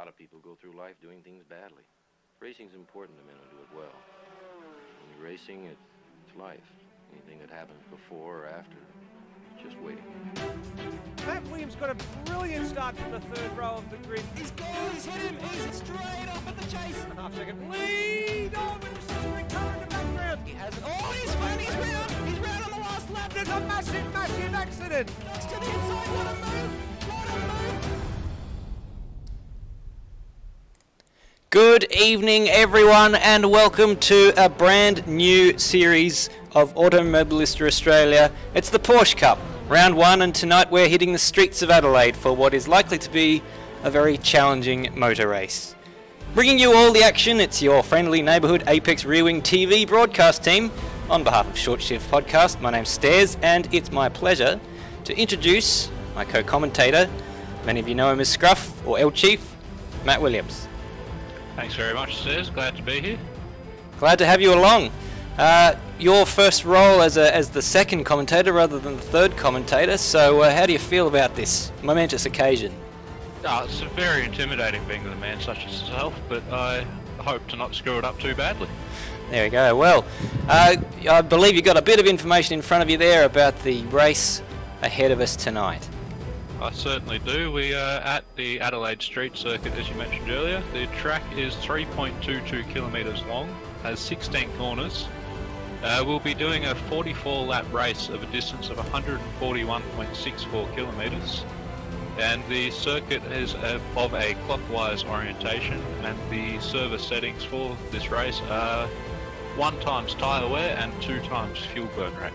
lot of people go through life doing things badly. Racing's important to men who do it well. When you're racing, it's life. Anything that happens before or after, it's just waiting. Matt Williams got a brilliant start from the third row of the grid. He's gone, he's hit him, he's straight off at the chase. And a half-second lead. Oh, with the sizzling car in the background. He has it. Oh, he's round on the last lap. There's a massive, massive accident. Next to the inside, what a move, what a move. Good evening everyone and welcome to a brand new series of Automobilista Australia. It's the Porsche Cup, round one, and tonight we're hitting the streets of Adelaide for what is likely to be a very challenging motor race. Bringing you all the action, it's your friendly neighbourhood Apex Rear Wing TV broadcast team. On behalf of Short Shift Podcast, my name's Stairs and it's my pleasure to introduce my co-commentator, many of you know him as Scruff or El Chief, Matt Williams. Thanks very much, Stairs. Glad to be here. Glad to have you along. Your first role as the second commentator rather than the third commentator, so how do you feel about this momentous occasion? It's very intimidating being with a man such as yourself, but I hope to not screw it up too badly. There we go. Well, I believe you've got a bit of information in front of you there about the race ahead of us tonight. I certainly do. We are at the Adelaide Street Circuit, as you mentioned earlier. The track is 3.22 kilometres long, has 16 corners. We'll be doing a 44-lap race of a distance of 141.64 kilometres. And the circuit is of a clockwise orientation, and the service settings for this race are 1 times tyre wear and 2 times fuel burn rate.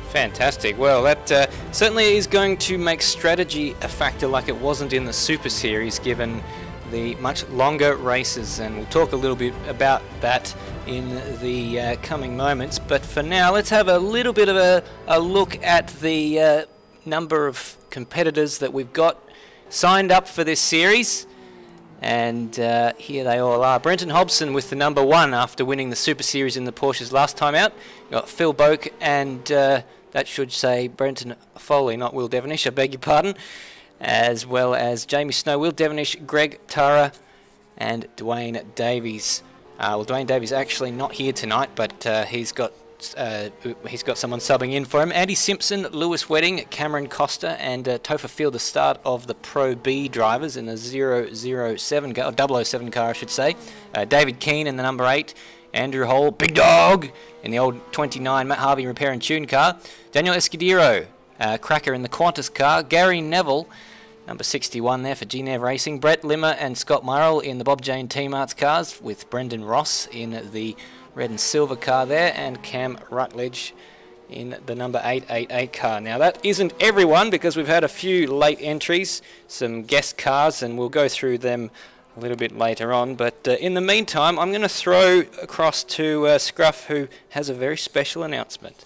Fantastic. Well, that certainly is going to make strategy a factor like it wasn't in the Super Series, given the much longer races, and we'll talk a little bit about that in the coming moments. But for now, let's have a little bit of a look at the number of competitors that we've got signed up for this series. And here they all are. Brenton Hobson with the number 1 after winning the Super Series in the Porsches last time out. You've got Phil Boak and that should say Brenton Foley, not Will Devonish, I beg your pardon. As well as Jamie Snow, Will Devonish, Greg Tara and Dwayne Davies. Well, Dwayne Davies actually not here tonight, but he's got someone subbing in for him. Andy Simpson, Lewis Wedding, Cameron Costa and Topher Field, the start of the Pro B drivers in the 007 car, or 007 car I should say. David Keane in the number 8. Andrew Hall, Big Dog, in the old 29 Matt Harvey Repair and Tune car. Daniel Escudero, Cracker in the Qantas car. Gary Neville, number 61 there for GNEV Racing. Brett Limmer and Scott Murrell in the Bob Jane Team Arts cars, with Brendan Ross in the red and silver car there, and Cam Rutledge in the number 888 car. Now that isn't everyone, because we've had a few late entries, some guest cars, and we'll go through them a little bit later on. But in the meantime, I'm going to throw across to Scruff, who has a very special announcement.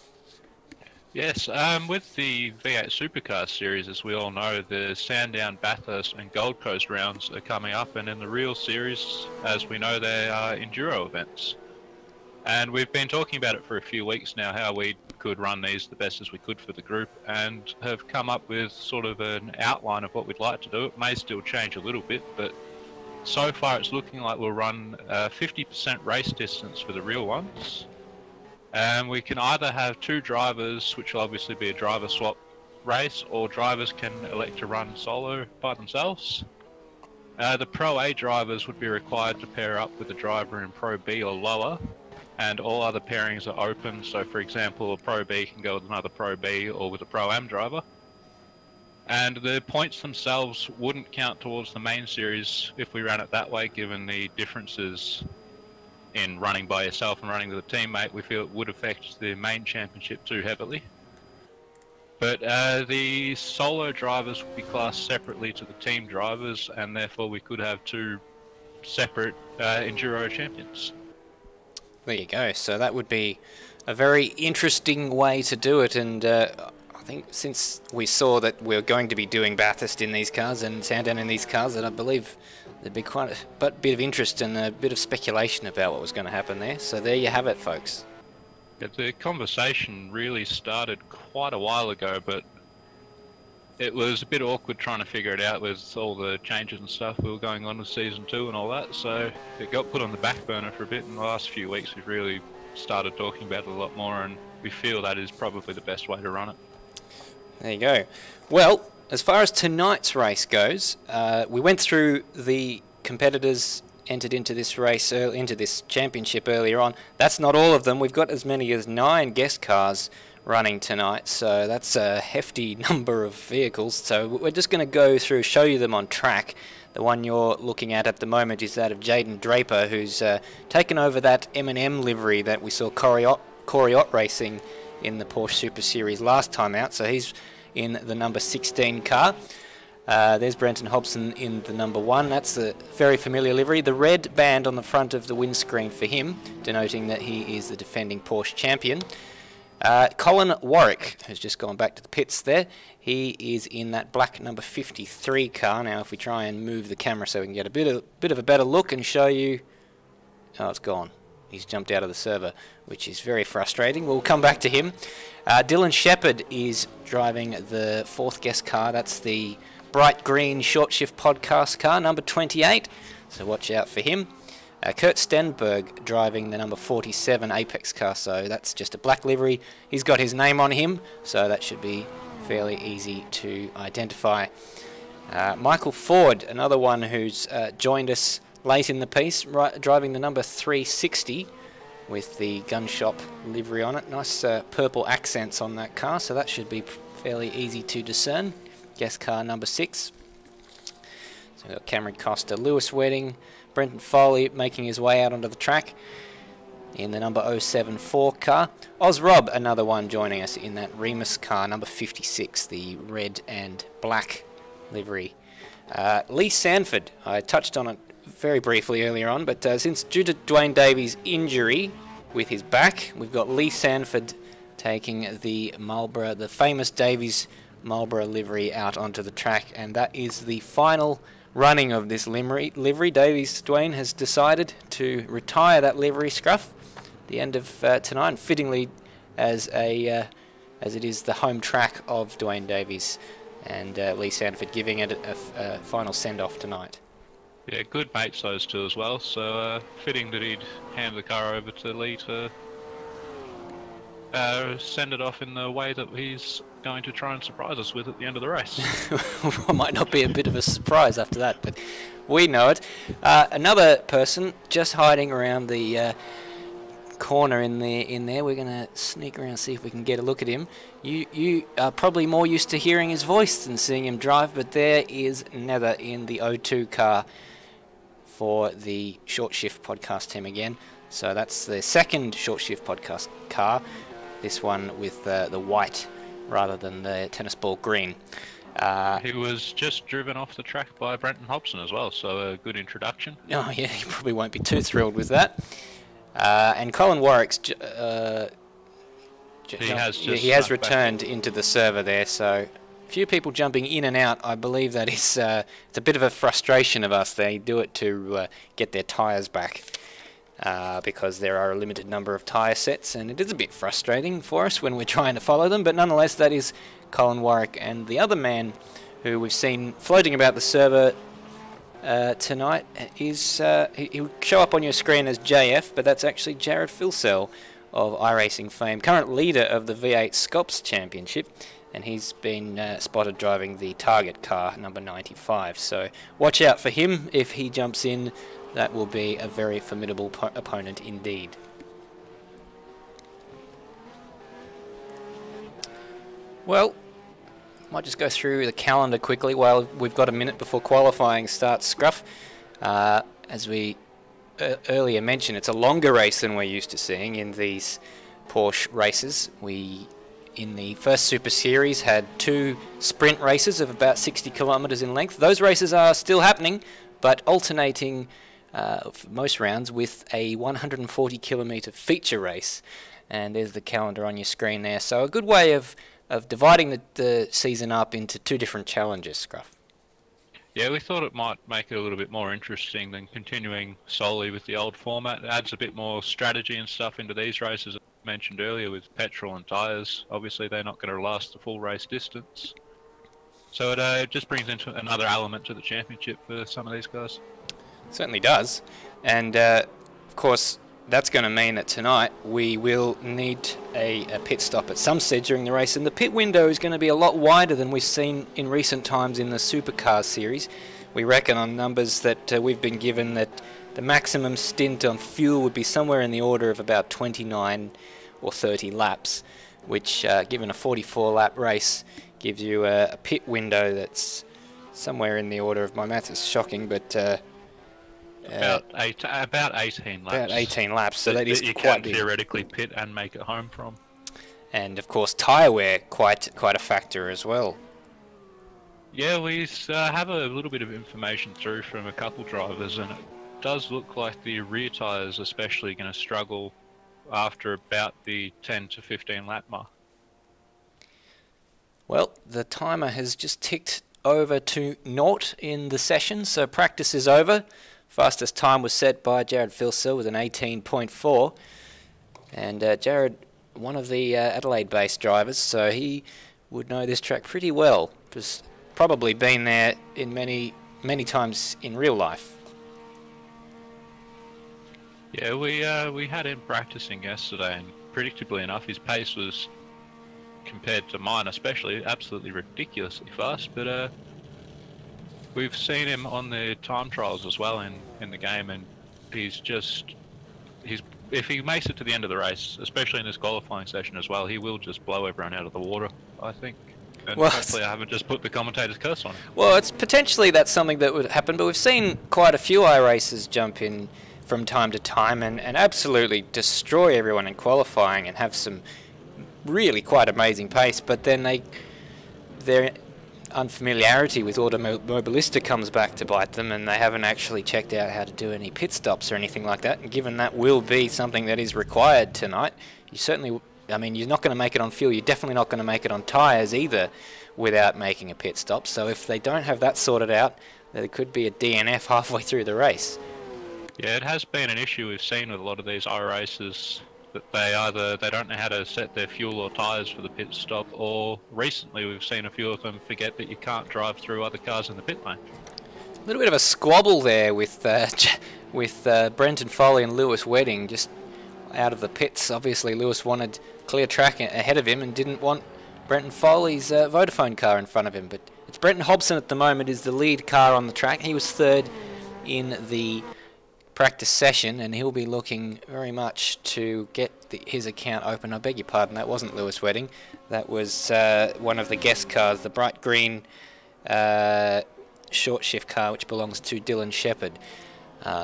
Yes, with the V8 Supercar Series, as we all know, the Sandown, Bathurst and Gold Coast rounds are coming up, and in the real series, as we know, they are enduro events. And we've been talking about it for a few weeks now, how we could run these the best as we could for the group, and have come up with sort of an outline of what we'd like to do. It may still change a little bit, but so far it's looking like we'll run 50% race distance for the real ones. And we can either have 2 drivers, which will obviously be a driver swap race, or drivers can elect to run solo by themselves. The Pro A drivers would be required to pair up with a driver in Pro B or lower, and all other pairings are open. So for example, a Pro B can go with another Pro B or with a Pro Am driver. And the points themselves wouldn't count towards the main series if we ran it that way, given the differences in running by yourself and running with a teammate. We feel it would affect the main championship too heavily. But the solo drivers would be classed separately to the team drivers, and therefore we could have 2 separate enduro champions. There you go. So that would be a very interesting way to do it, and I think since we saw that we're going to be doing Bathurst in these cars and Sandown in these cars, that I believe there'd be quite a bit of interest and a bit of speculation about what was going to happen there. So there you have it, folks. Yeah, the conversation really started quite a while ago, but It was a bit awkward trying to figure it out with all the changes and stuff we were going on with Season 2 and all that, so it got put on the back burner for a bit. In the last few weeks we've really started talking about it a lot more, and we feel that is probably the best way to run it. There you go. Well, as far as tonight's race goes, we went through the competitors entered into this race, into this championship earlier on. That's not all of them. We've got as many as 9 guest cars running tonight, so that's a hefty number of vehicles. So we're just going to go through, show you them on track. The one you're looking at the moment is that of Jaden Draper, who's taken over that M&M livery that we saw Corey Ott racing in the Porsche Super Series last time out. So he's in the number 16 car. There's Brenton Hobson in the number 1. That's a very familiar livery. The red band on the front of the windscreen for him, denoting that he is the defending Porsche champion. Colin Warwick, who's just gone back to the pits there, he is in that black number 53 car. Now if we try and move the camera so we can get a bit of a better look and show you... Oh, it's gone. He's jumped out of the server, which is very frustrating. We'll come back to him. Dylan Shepherd is driving the 4th guest car. That's the bright green short shift podcast car, number 28. So watch out for him. Kurt Stenberg driving the number 47 Apex car, so that's just a black livery. He's got his name on him, so that should be fairly easy to identify. Michael Ford, another one who's joined us late in the piece, driving the number 360 with the gun shop livery on it. Nice purple accents on that car, so that should be fairly easy to discern. Guest car number 6. So we've got Cameron Costa, Lewis Wedding, Brenton Foley making his way out onto the track in the number 074 car. Oz Rob, another one joining us in that Remus car, number 56, the red and black livery. Lee Sanford, I touched on it very briefly earlier on, but since due to Dwayne Davies' injury with his back, we've got Lee Sanford taking the Marlboro, the famous Davies Marlboro livery out onto the track, and that is the final running of this livery. Davies Dwayne has decided to retire that livery, Scruff, at the end of tonight, and fittingly as it is the home track of Dwayne Davies, and Lee Sanford giving it a final send-off tonight. Yeah, good mates those two as well, so fitting that he'd hand the car over to Lee to send it off in the way that he's going to try and surprise us with at the end of the race. Might not be a bit of a surprise after that, but we know it. Another person just hiding around the corner in there. We're going to sneak around and see if we can get a look at him. You are probably more used to hearing his voice than seeing him drive, but there is Nether in the O2 car for the Short Shift podcast team again. So that's the second Short Shift podcast car, this one with the white rather than the tennis ball green. He was just driven off the track by Brenton Hobson as well, so a good introduction. Oh yeah, he probably won't be too thrilled with that. And Colin Warwick's he has returned into the server there, so few people jumping in and out. I believe that is it's a bit of a frustration of us. They do it to get their tyres back because there are a limited number of tyre sets, and it is a bit frustrating for us when we're trying to follow them, but nonetheless that is Colin Warwick. And the other man who we've seen floating about the server tonight is he'll show up on your screen as JF, but that's actually Jared Filsell of iRacing fame, current leader of the V8 Scops Championship, and he's been spotted driving the Target car, number 95. So watch out for him. If he jumps in, that will be a very formidable opponent indeed. Well, might just go through the calendar quickly while we've got a minute before qualifying starts, Scruff. As we earlier mentioned, it's a longer race than we're used to seeing in these Porsche races. We, in the first Super Series, had 2 sprint races of about 60 kilometres in length. Those races are still happening, but alternating for most rounds with a 140 kilometre feature race. And there's the calendar on your screen there. So a good way of dividing the season up into 2 different challenges, Scruff. Yeah, we thought it might make it a little bit more interesting than continuing solely with the old format. It adds a bit more strategy and stuff into these races, as I mentioned earlier, with petrol and tyres. Obviously, they're not going to last the full race distance. So it just brings into another element to the championship for some of these guys. Certainly does. And of course, that's going to mean that tonight we will need a pit stop at some stage during the race, and the pit window is going to be a lot wider than we've seen in recent times in the Supercars series. We reckon on numbers that we've been given that the maximum stint on fuel would be somewhere in the order of about 29 or 30 laps, which given a 44 lap race gives you a pit window that's somewhere in the order of, my math is shocking, but about 18 laps. About 18 laps, so that is you quite can big. theoretically pit and make it home from. And of course, tyre wear quite a factor as well. Yeah, we have a little bit of information through from a couple drivers, and it does look like the rear tyres especially going to struggle after about the 10 to 15 lap mark. Well, the timer has just ticked over to 0 in the session, so practice is over. Fastest time was set by Jared Filser with an 18.4. And Jared, one of the Adelaide-based drivers, so he would know this track pretty well. Has probably been there in many times in real life. Yeah, we had him practicing yesterday, and predictably enough, his pace was, compared to mine especially, absolutely ridiculously fast. But we've seen him on the time trials as well in the game, and if he makes it to the end of the race, especially in this qualifying session as well, he will just blow everyone out of the water, I think. And well, hopefully I haven't just put the commentator's curse on him. Well, it's potentially that's something that would happen, but we've seen quite a few iRacers jump in from time to time and absolutely destroy everyone in qualifying and have some really quite amazing pace, but then their unfamiliarity with Automobilista comes back to bite them, and they haven't actually checked out how to do any pit stops or anything like that. And given that will be something that is required tonight, you certainly, I mean, you're not going to make it on fuel, you're definitely not going to make it on tyres either without making a pit stop. So if they don't have that sorted out, there could be a DNF halfway through the race. Yeah, it has been an issue we've seen with a lot of these iRacers, that they don't know how to set their fuel or tyres for the pit stop, or recently we've seen a few of them forget that you can't drive through other cars in the pit lane. A little bit of a squabble there with Brenton Foley and Lewis Wedding just out of the pits. Obviously Lewis wanted clear track ahead of him and didn't want Brenton Foley's Vodafone car in front of him, but it's Brenton Hobson at the moment is the lead car on the track. He was third in the practice session, and he'll be looking very much to get his account open. I beg your pardon, that wasn't Lewis Wedding. That was one of the guest cars, the bright green short shift car, which belongs to Dylan Shepherd.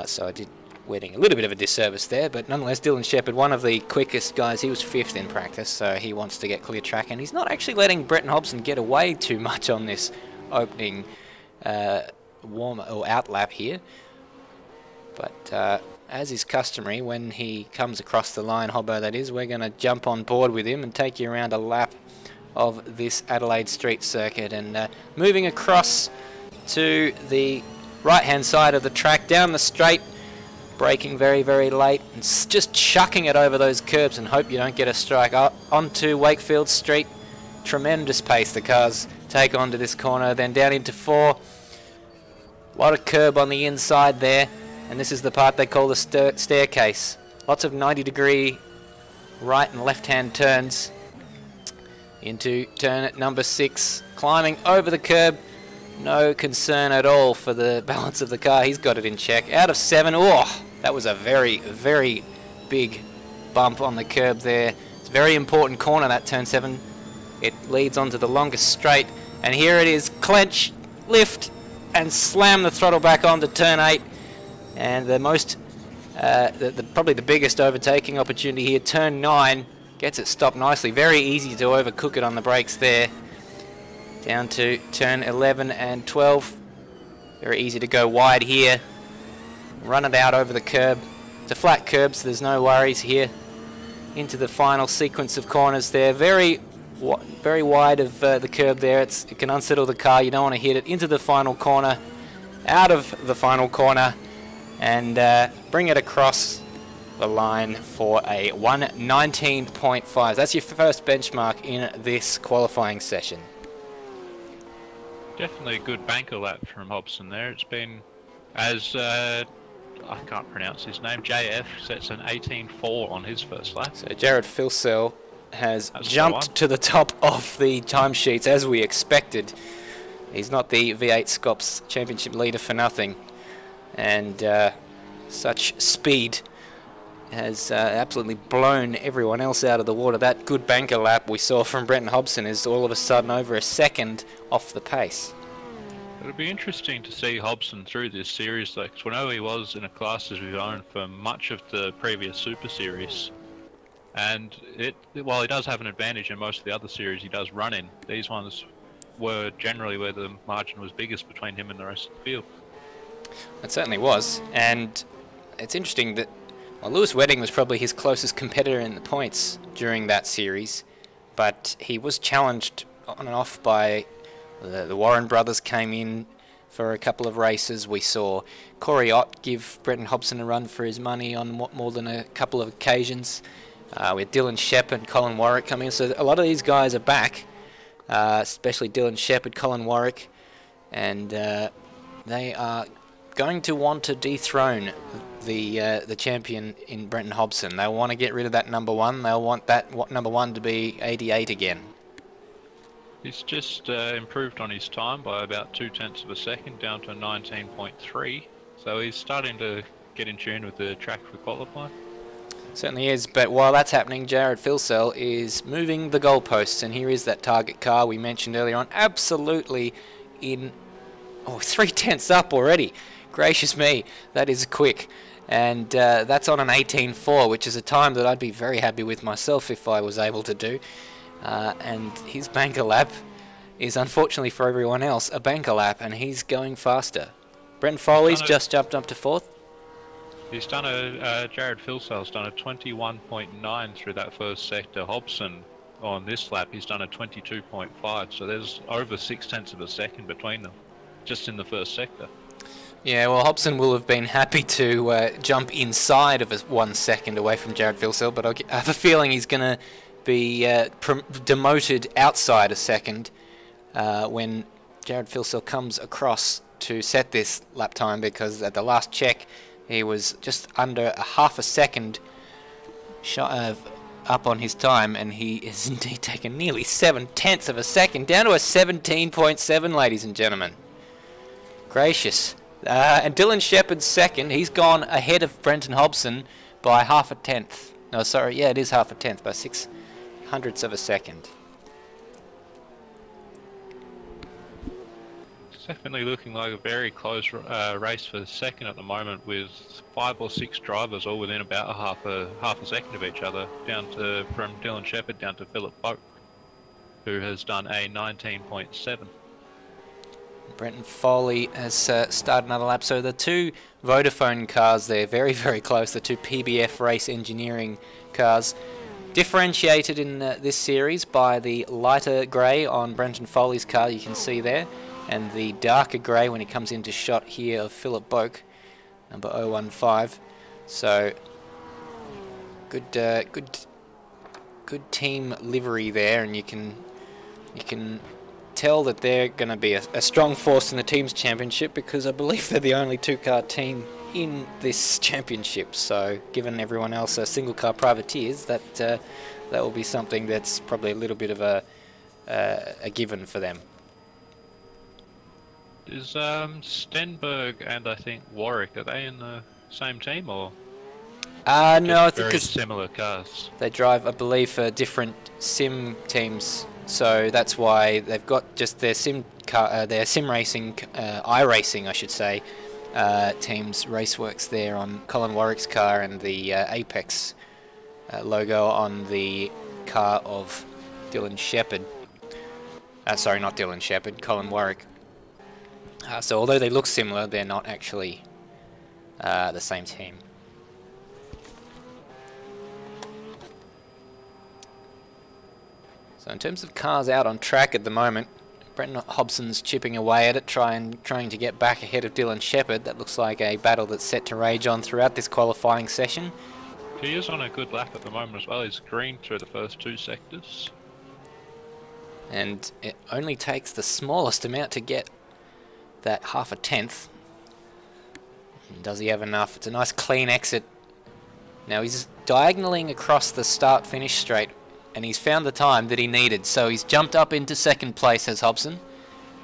So I did Wedding a little bit of a disservice there, but nonetheless, Dylan Shepherd, one of the quickest guys, he was 5th in practice, so he wants to get clear track, and he's not actually letting Brenton Hobson get away too much on this opening warm or out lap here. But as is customary, when he comes across the line, Hobbo that is, we're going to jump on board with him and take you around a lap of this Adelaide street circuit. And moving across to the right-hand side of the track, down the straight, braking very, very late, and just chucking it over those curbs and hope you don't get a strike. Onto Wakefield Street, tremendous pace the cars take onto this corner, then down into 4. A lot of curb on the inside there. And this is the part they call the staircase. Lots of 90-degree right and left-hand turns into turn at number 6. Climbing over the curb. No concern at all for the balance of the car. He's got it in check. Out of 7. Oh, that was a very, very big bump on the curb there. It's a very important corner, that turn 7. It leads onto the longest straight. And here it is. Clench, lift, and slam the throttle back onto turn 8. And the most, probably the biggest overtaking opportunity here, turn 9, gets it stopped nicely. Very easy to overcook it on the brakes there. Down to turn 11 and 12. Very easy to go wide here. Run it out over the curb. It's a flat curb, so there's no worries here. Into the final sequence of corners there. Very wide of the curb there. It can unsettle the car. You don't want to hit it. Into the final corner. Out of the final corner. And bring it across the line for a 1:19.5. That's your first benchmark in this qualifying session. Definitely a good banker lap from Hobson there. It's been, as I can't pronounce his name, JF sets an 18.4 on his first lap. So Jared Filsell has jumped to the top of the timesheets as we expected. He's not the V8 Scops Championship leader for nothing. And such speed has absolutely blown everyone else out of the water. That good banker lap we saw from Brenton Hobson is all of a sudden over a second off the pace. It'll be interesting to see Hobson through this series, though, because we know he was in a class of his own for much of the previous Super Series. And while he does have an advantage in most of the other series he does run in, these ones were generally where the margin was biggest between him and the rest of the field. It certainly was, and it's interesting that Lewis Wedding was probably his closest competitor in the points during that series, but he was challenged on and off by the Warren brothers came in for a couple of races. We saw Corey Ott give Brenton Hobson a run for his money on more than a couple of occasions. We had Dylan Shepherd, Colin Warwick coming in, so a lot of these guys are back, especially Dylan Shepherd, Colin Warwick, and they are going to want to dethrone the champion in Brenton Hobson. They want to get rid of that number one. They'll want that number one to be 88 again. He's just improved on his time by about 0.2 of a second, down to 19.3. So he's starting to get in tune with the track for qualifying. Certainly is, but while that's happening, Jared Filsell is moving the goalposts, and here is that target car we mentioned earlier on, absolutely in 0.3 up already. Gracious me, that is quick. And that's on an 18.4, which is a time that I'd be very happy with myself if I was able to do. And his banker lap is, unfortunately for everyone else, a banker lap, and he's going faster. Brent Foley's just jumped up to 4th. He's done Jared Filsell's done a 21.9 through that first sector. Hobson, on this lap, he's done a 22.5, so there's over 0.6 of a second between them, just in the first sector. Yeah, well, Hobson will have been happy to jump inside of 1 second away from Jared Filsell, but I have a feeling he's going to be demoted outside a second when Jared Filsell comes across to set this lap time, because at the last check he was just under a half a second up on his time, and he is indeed taken nearly 0.7 of a second, down to a 17.7, ladies and gentlemen. Gracious. And Dylan Shepherd's second. He's gone ahead of Brenton Hobson by half a tenth. No, sorry, yeah, it is half a tenth, by 0.06 of a second. It's definitely looking like a very close race for the second at the moment, with 5 or 6 drivers all within about half a second of each other, from Dylan Shepherd down to Philip Boak, who has done a 19.7. Brenton Foley has started another lap. So the two Vodafone cars there, very, very close. The two PBF Race Engineering cars, differentiated in this series by the lighter grey on Brenton Foley's car, you can see there, and the darker grey when he comes into shot here of Philip Boak, number 015. So good team livery there, and you can tell that they're going to be a strong force in the team's championship, because I believe they're the only two-car team in this championship. So given everyone else are single-car privateers, that will be something that's probably a little bit of a given for them. Is Stenberg and I think Warwick, are they in the same team, or? No, I think very similar cars. They drive, I believe, for different sim teams. So that's why they've got just their sim racing, iRacing, I should say, teams, Raceworks there on Colin Warwick's car, and the Apex logo on the car of Dylan Shepherd. Sorry, not Dylan Shepherd, Colin Warwick. So although they look similar, they're not actually the same team. So in terms of cars out on track at the moment, Brenton Hobson's chipping away at it, trying to get back ahead of Dylan Shepherd. That looks like a battle that's set to rage on throughout this qualifying session. He is on a good lap at the moment as well. He's green through the first 2 sectors. and it only takes the smallest amount to get that half a tenth. Does he have enough? It's a nice clean exit. Now he's diagonaling across the start-finish straight, and he's found the time that he needed, so he's jumped up into second place as Hobson.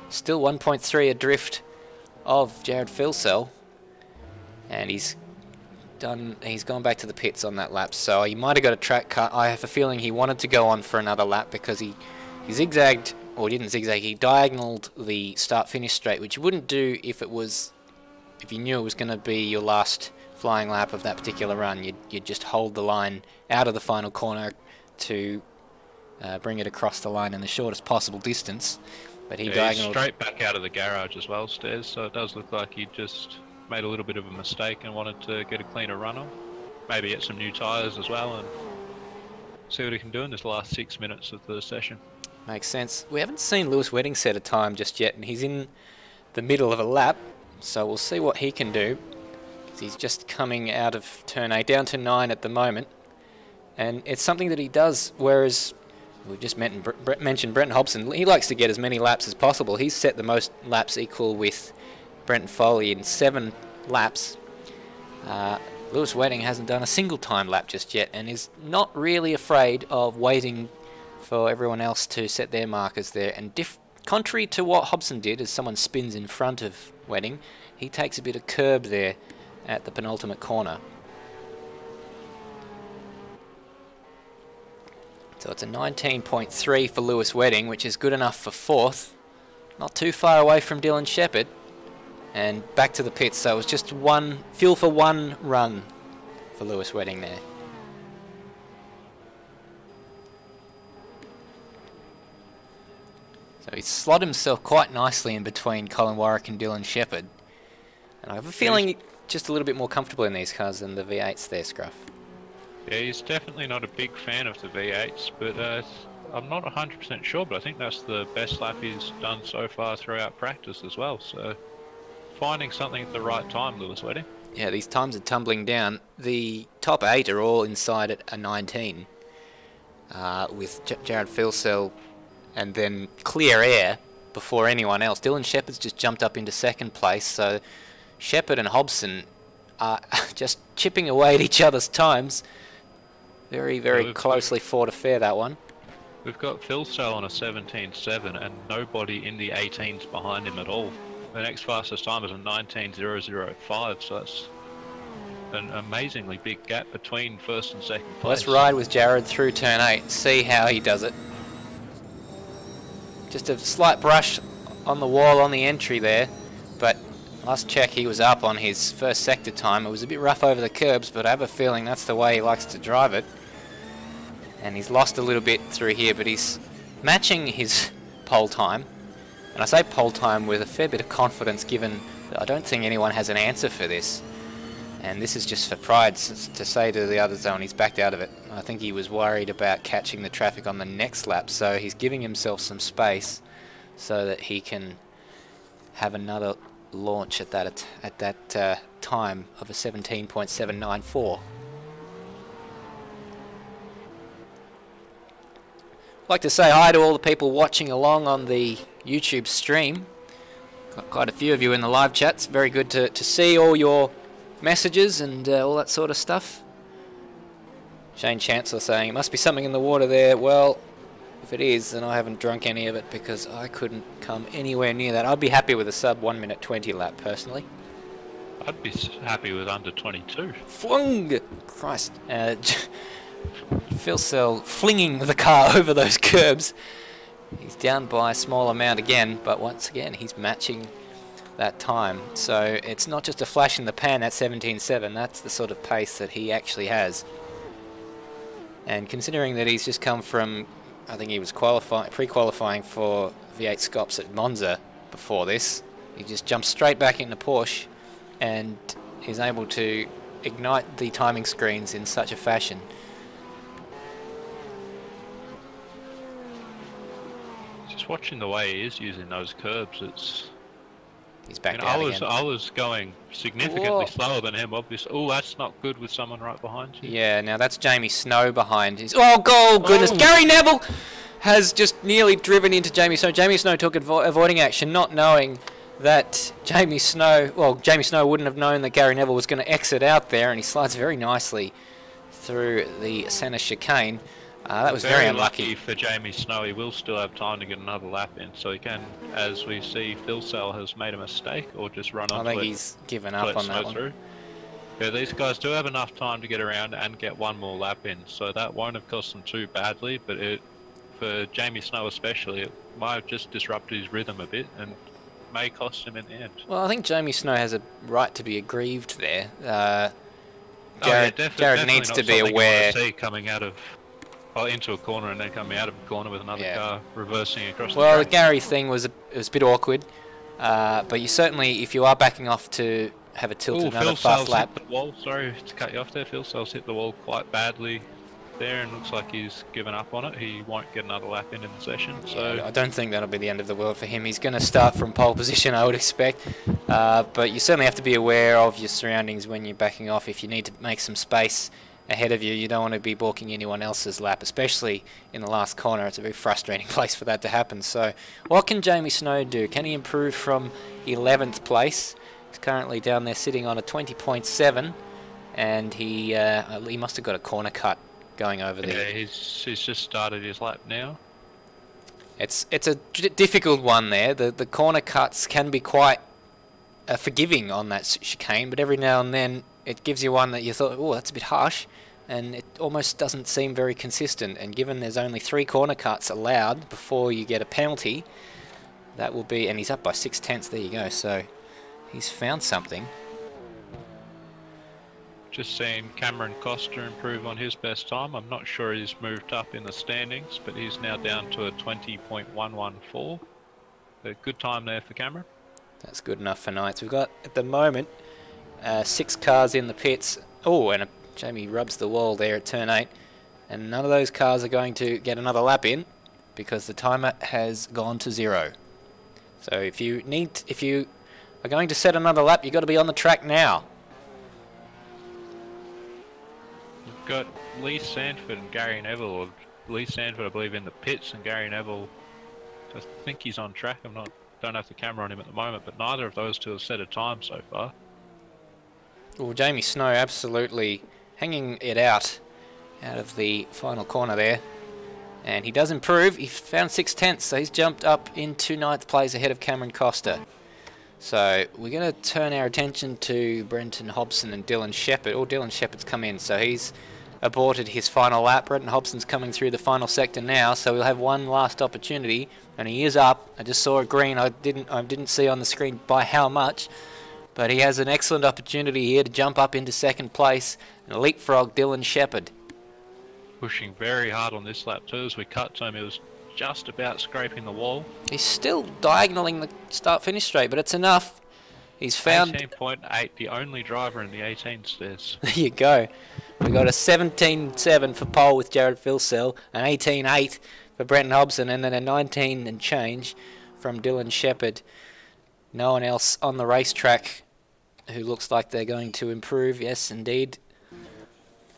Still 1.3 adrift of Jared Filsell, and he's gone back to the pits on that lap, so he might have got a track cut. I have a feeling he wanted to go on for another lap because he zigzagged, or he didn't zigzag, he diagonaled the start-finish straight, which you wouldn't do if you knew it was going to be your last flying lap of that particular run. You'd just hold the line out of the final corner to bring it across the line in the shortest possible distance. But he diagonaled straight back out of the garage as well, Stairs, so it does look like he just made a little bit of a mistake and wanted to get a cleaner run on. Maybe get some new tyres as well and see what he can do in this last 6 minutes of the session. Makes sense. We haven't seen Lewis Wedding set a time just yet, and he's in the middle of a lap, so we'll see what he can do. He's just coming out of turn 8, down to 9 at the moment, and it's something that he does, whereas we just mentioned Brenton Hobson. He likes to get as many laps as possible. He's set the most laps equal with Brenton Foley in 7 laps. Lewis Wedding hasn't done a single time lap just yet and is not really afraid of waiting for everyone else to set their markers there. And contrary to what Hobson did, as someone spins in front of Wedding, he takes a bit of curb there at the penultimate corner. So it's a 19.3 for Lewis Wedding, which is good enough for 4th. Not too far away from Dylan Shepherd. And back to the pits, so it was just fuel for one run for Lewis Wedding there. So he's slotted himself quite nicely in between Colin Warwick and Dylan Shepherd. And I have a feeling just a little bit more comfortable in these cars than the V8s there, Scruff. Yeah, he's definitely not a big fan of the V8s, but I'm not 100% sure, but I think that's the best lap he's done so far throughout practice as well, so finding something at the right time, Lewis Wedding. Yeah, these times are tumbling down. The top 8 are all inside at a 19, with Jared Filsell and then clear air before anyone else. Dylan Shepherd's just jumped up into second place, so Shepherd and Hobson are just chipping away at each other's times. Very, very closely fought affair, that one. We've got Filsell on a 17.7 and nobody in the 18s behind him at all. The next fastest time is a 19.005, so that's an amazingly big gap between first and second place. Let's ride with Jared through turn 8, see how he does it. Just a slight brush on the wall on the entry there, but last check he was up on his first sector time. It was a bit rough over the curbs, but I have a feeling that's the way he likes to drive it. And he's lost a little bit through here, but he's matching his pole time. And I say pole time with a fair bit of confidence, given that I don't think anyone has an answer for this. And this is just for pride to say to the other zone he's backed out of it. I think he was worried about catching the traffic on the next lap, so he's giving himself some space so that he can have another launch at that time of a 17.794. I'd like to say hi to all the people watching along on the YouTube stream. Got quite a few of you in the live chat. It's very good to see all your messages and all that sort of stuff. Shane Chancellor saying, it must be something in the water there. Well, if it is, then I haven't drunk any of it because I couldn't come anywhere near that. I'd be happy with a sub 1 minute 20 lap, personally. I'd be happy with under 22. Flung! Christ. Filsell flinging the car over those curbs. He's down by a small amount again, but once again he's matching that time. So it's not just a flash in the pan at 17.7, that's the sort of pace that he actually has. And considering that he's just come from, I think he was pre-qualifying for V8 Scops at Monza before this, he just jumps straight back into Porsche and is able to ignite the timing screens in such a fashion. Watching the way he is using those curbs, he's back out again. I was going significantly slower than him, obviously. Oh, that's not good with someone right behind you. Yeah, now that's Jamie Snow behind his. Oh, goal! Goodness, Gary Neville has just nearly driven into Jamie Snow. Jamie Snow took avoiding action, not knowing that Jamie Snow wouldn't have known that Gary Neville was going to exit out there, and he slides very nicely through the centre chicane. That was very unlucky for Jamie Snow. He will still have time to get another lap in, so he can, as we see, Phil Sell has made a mistake or just run onto it. I think he's given up on that one. Through. Yeah, these guys do have enough time to get around and get one more lap in, so that won't have cost them too badly, but for Jamie Snow especially, it might have just disrupted his rhythm a bit and may cost him in the end. Well, I think Jamie Snow has a right to be aggrieved there. Jared needs to be aware. See coming out of into a corner and then coming out of a corner with another car reversing across the track. track. The Gary thing was a bit awkward, but you certainly, if you are backing off to have a tilt another fast lap. Hit the wall. Sorry to cut you off there. Phil Sells hit the wall quite badly there and looks like he's given up on it. He won't get another lap in the session. So I don't think that'll be the end of the world for him. He's going to start from pole position, I would expect. But you certainly have to be aware of your surroundings when you're backing off. If you need to make some space ahead of you, you don't want to be balking anyone else's lap, especially in the last corner. It's a very frustrating place for that to happen. So what can Jamie Snow do? Can he improve from 11th place? He's currently down there sitting on a 20.7, and he must have got a corner cut going over there. Yeah, he's just started his lap now. It's a difficult one there. The corner cuts can be quite forgiving on that chicane, but every now and then it gives you one that you thought, oh, that's a bit harsh, and it almost doesn't seem very consistent. And given there's only 3 corner cuts allowed before you get a penalty, that will be, and he's up by 6/10. There you go. So he's found something. Just seen Cameron Costa improve on his best time. I'm not sure he's moved up in the standings, but he's now down to a 20.114. A good time there for Cameron. That's good enough for Knights. We've got, at the moment, 6 cars in the pits. Oh, and Jamie rubs the wall there at turn 8. And none of those cars are going to get another lap in because the timer has gone to 0. So if you are going to set another lap, you've got to be on the track now. You've got Lee Sanford and Gary Neville, or Lee Sanford I believe in the pits, and Gary Neville, I think he's on track. Don't have the camera on him at the moment, but neither of those two have set a time so far. Well, Jamie Snow absolutely hanging it out of the final corner there. And he does improve. He found 6/10, so he's jumped up into 9th place ahead of Cameron Costa. So we're going to turn our attention to Brenton Hobson and Dylan Shepherd. Oh, Dylan Shepherd's come in, so he's aborted his final lap. Brenton Hobson's coming through the final sector now, so we'll have one last opportunity, and he is up. I just saw a green. I didn't see on the screen by how much, but he has an excellent opportunity here to jump up into 2nd place and leapfrog Dylan Shepherd. Pushing very hard on this lap too. As we cut to him, he was just about scraping the wall. He's still diagonaling the start-finish straight, but it's enough. He's found 18.8, the only driver in the 18 stairs. There you go. We've got a 17.7 for pole with Jared Filsell, an 18.8 for Brenton Hobson, and then a 19 and change from Dylan Shepherd. No one else on the racetrack who looks like they're going to improve. Yes, indeed.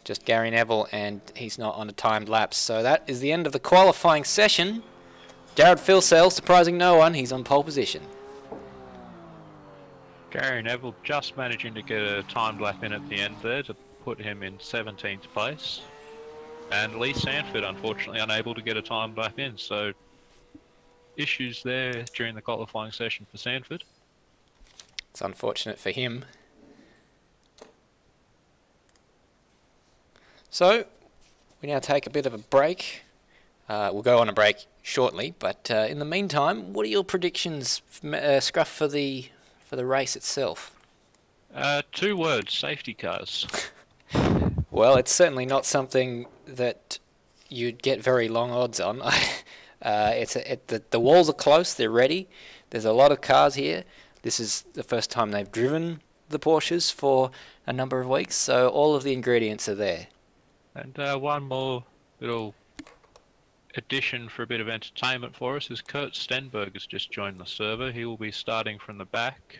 Just Gary Neville, and he's not on a timed lapse. So that is the end of the qualifying session. Jared Filsell, surprising no one, he's on pole position. Gary Neville just managing to get a timed lap in at the end there to put him in 17th place. And Lee Sanford, unfortunately, unable to get a timed lap in. So issues there during the qualifying session for Sanford. It's unfortunate for him. So we now take a bit of a break. We'll go on a break shortly, but in the meantime, what are your predictions, Scruff, for the race itself? 2 words: safety cars. Well, it's certainly not something that you'd get very long odds on. The walls are close; they're ready. There's a lot of cars here. This is the first time they've driven the Porsches for a number of weeks, so all of the ingredients are there. And one more little addition for a bit of entertainment for us is Kurt Stenberg has just joined the server. He will be starting from the back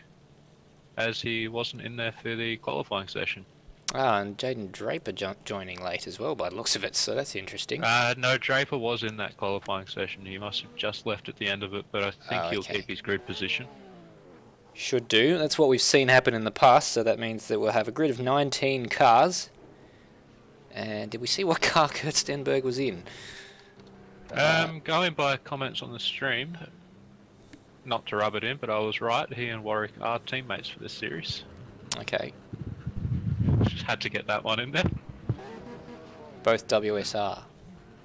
as he wasn't in there for the qualifying session. Ah, and Jaden Draper joining late as well by the looks of it, so that's interesting. No, Draper was in that qualifying session. He must have just left at the end of it, but I think he'll keep his grid position. Should do. That's what we've seen happen in the past, so that means that we'll have a grid of 19 cars. And did we see what car Kurt Stenberg was in? Going by comments on the stream, not to rub it in, but I was right. He and Warwick are teammates for this series. Okay. Just had to get that one in there. Both WSR.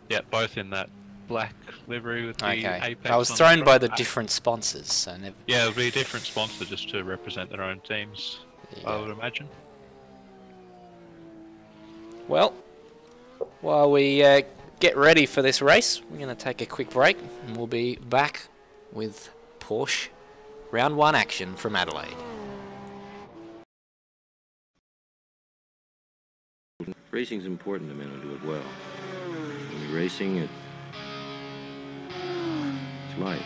Yeah, both in that black livery with the Apex. I was thrown by the different sponsors, so never... Yeah, it'll be a different sponsor just to represent their own teams, I would imagine. Well, while we get ready for this race, we're going to take a quick break, and we'll be back with Porsche Round 1 action from Adelaide. Racing's important to men who do it well. When you're racing, it's life.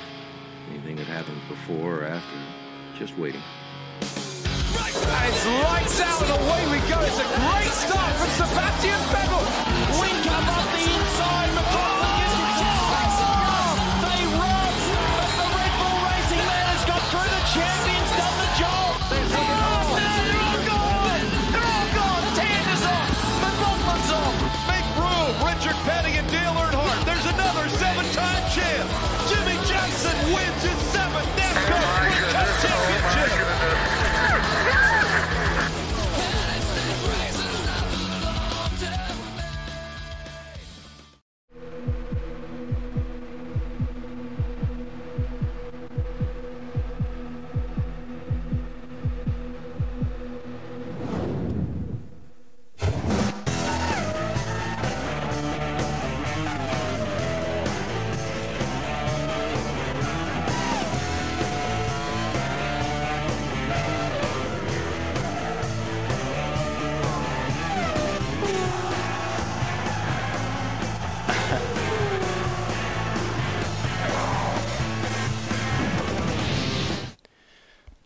Anything that happens before or after, just waiting. And it's lights out and away we go. It's a great start from Sebastian Vettel. We come up the inside. They run, but the Red Bull Racing man has got through. The champion's done the job. They're all gone. They're all gone. Tander's off. McLaughlin's off. Make room. Richard Petty and Dale Earnhardt. There's another 7-time champ. Jimmy Johnson wins his 7th NASCAR Sprint Cup championship.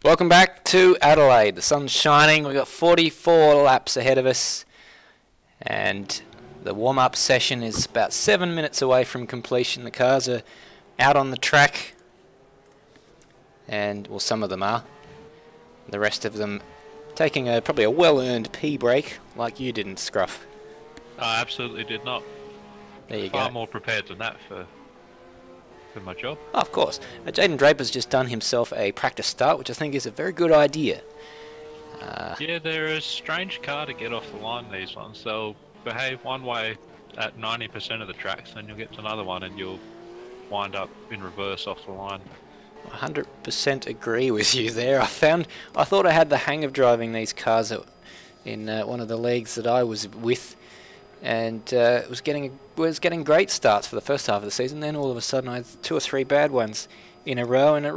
Welcome back to Adelaide. The sun's shining. We've got 44 laps ahead of us. And the warm-up session is about 7 minutes away from completion. The cars are out on the track. And, well, some of them are. The rest of them taking probably a well-earned pee break, like you didn't, Scruff. I absolutely did not. There you Far go. more prepared than that for my job. Oh, of course. Jaden Draper's just done himself a practice start, which I think is a very good idea. Yeah, they're a strange car to get off the line, these ones. They'll behave one way at 90% of the tracks, then you'll get to another one and you'll wind up in reverse off the line. 100% agree with you there. I thought I had the hang of driving these cars in one of the leagues that I was with, and was getting great starts for the first half of the season. Then all of a sudden I had 2 or 3 bad ones in a row, and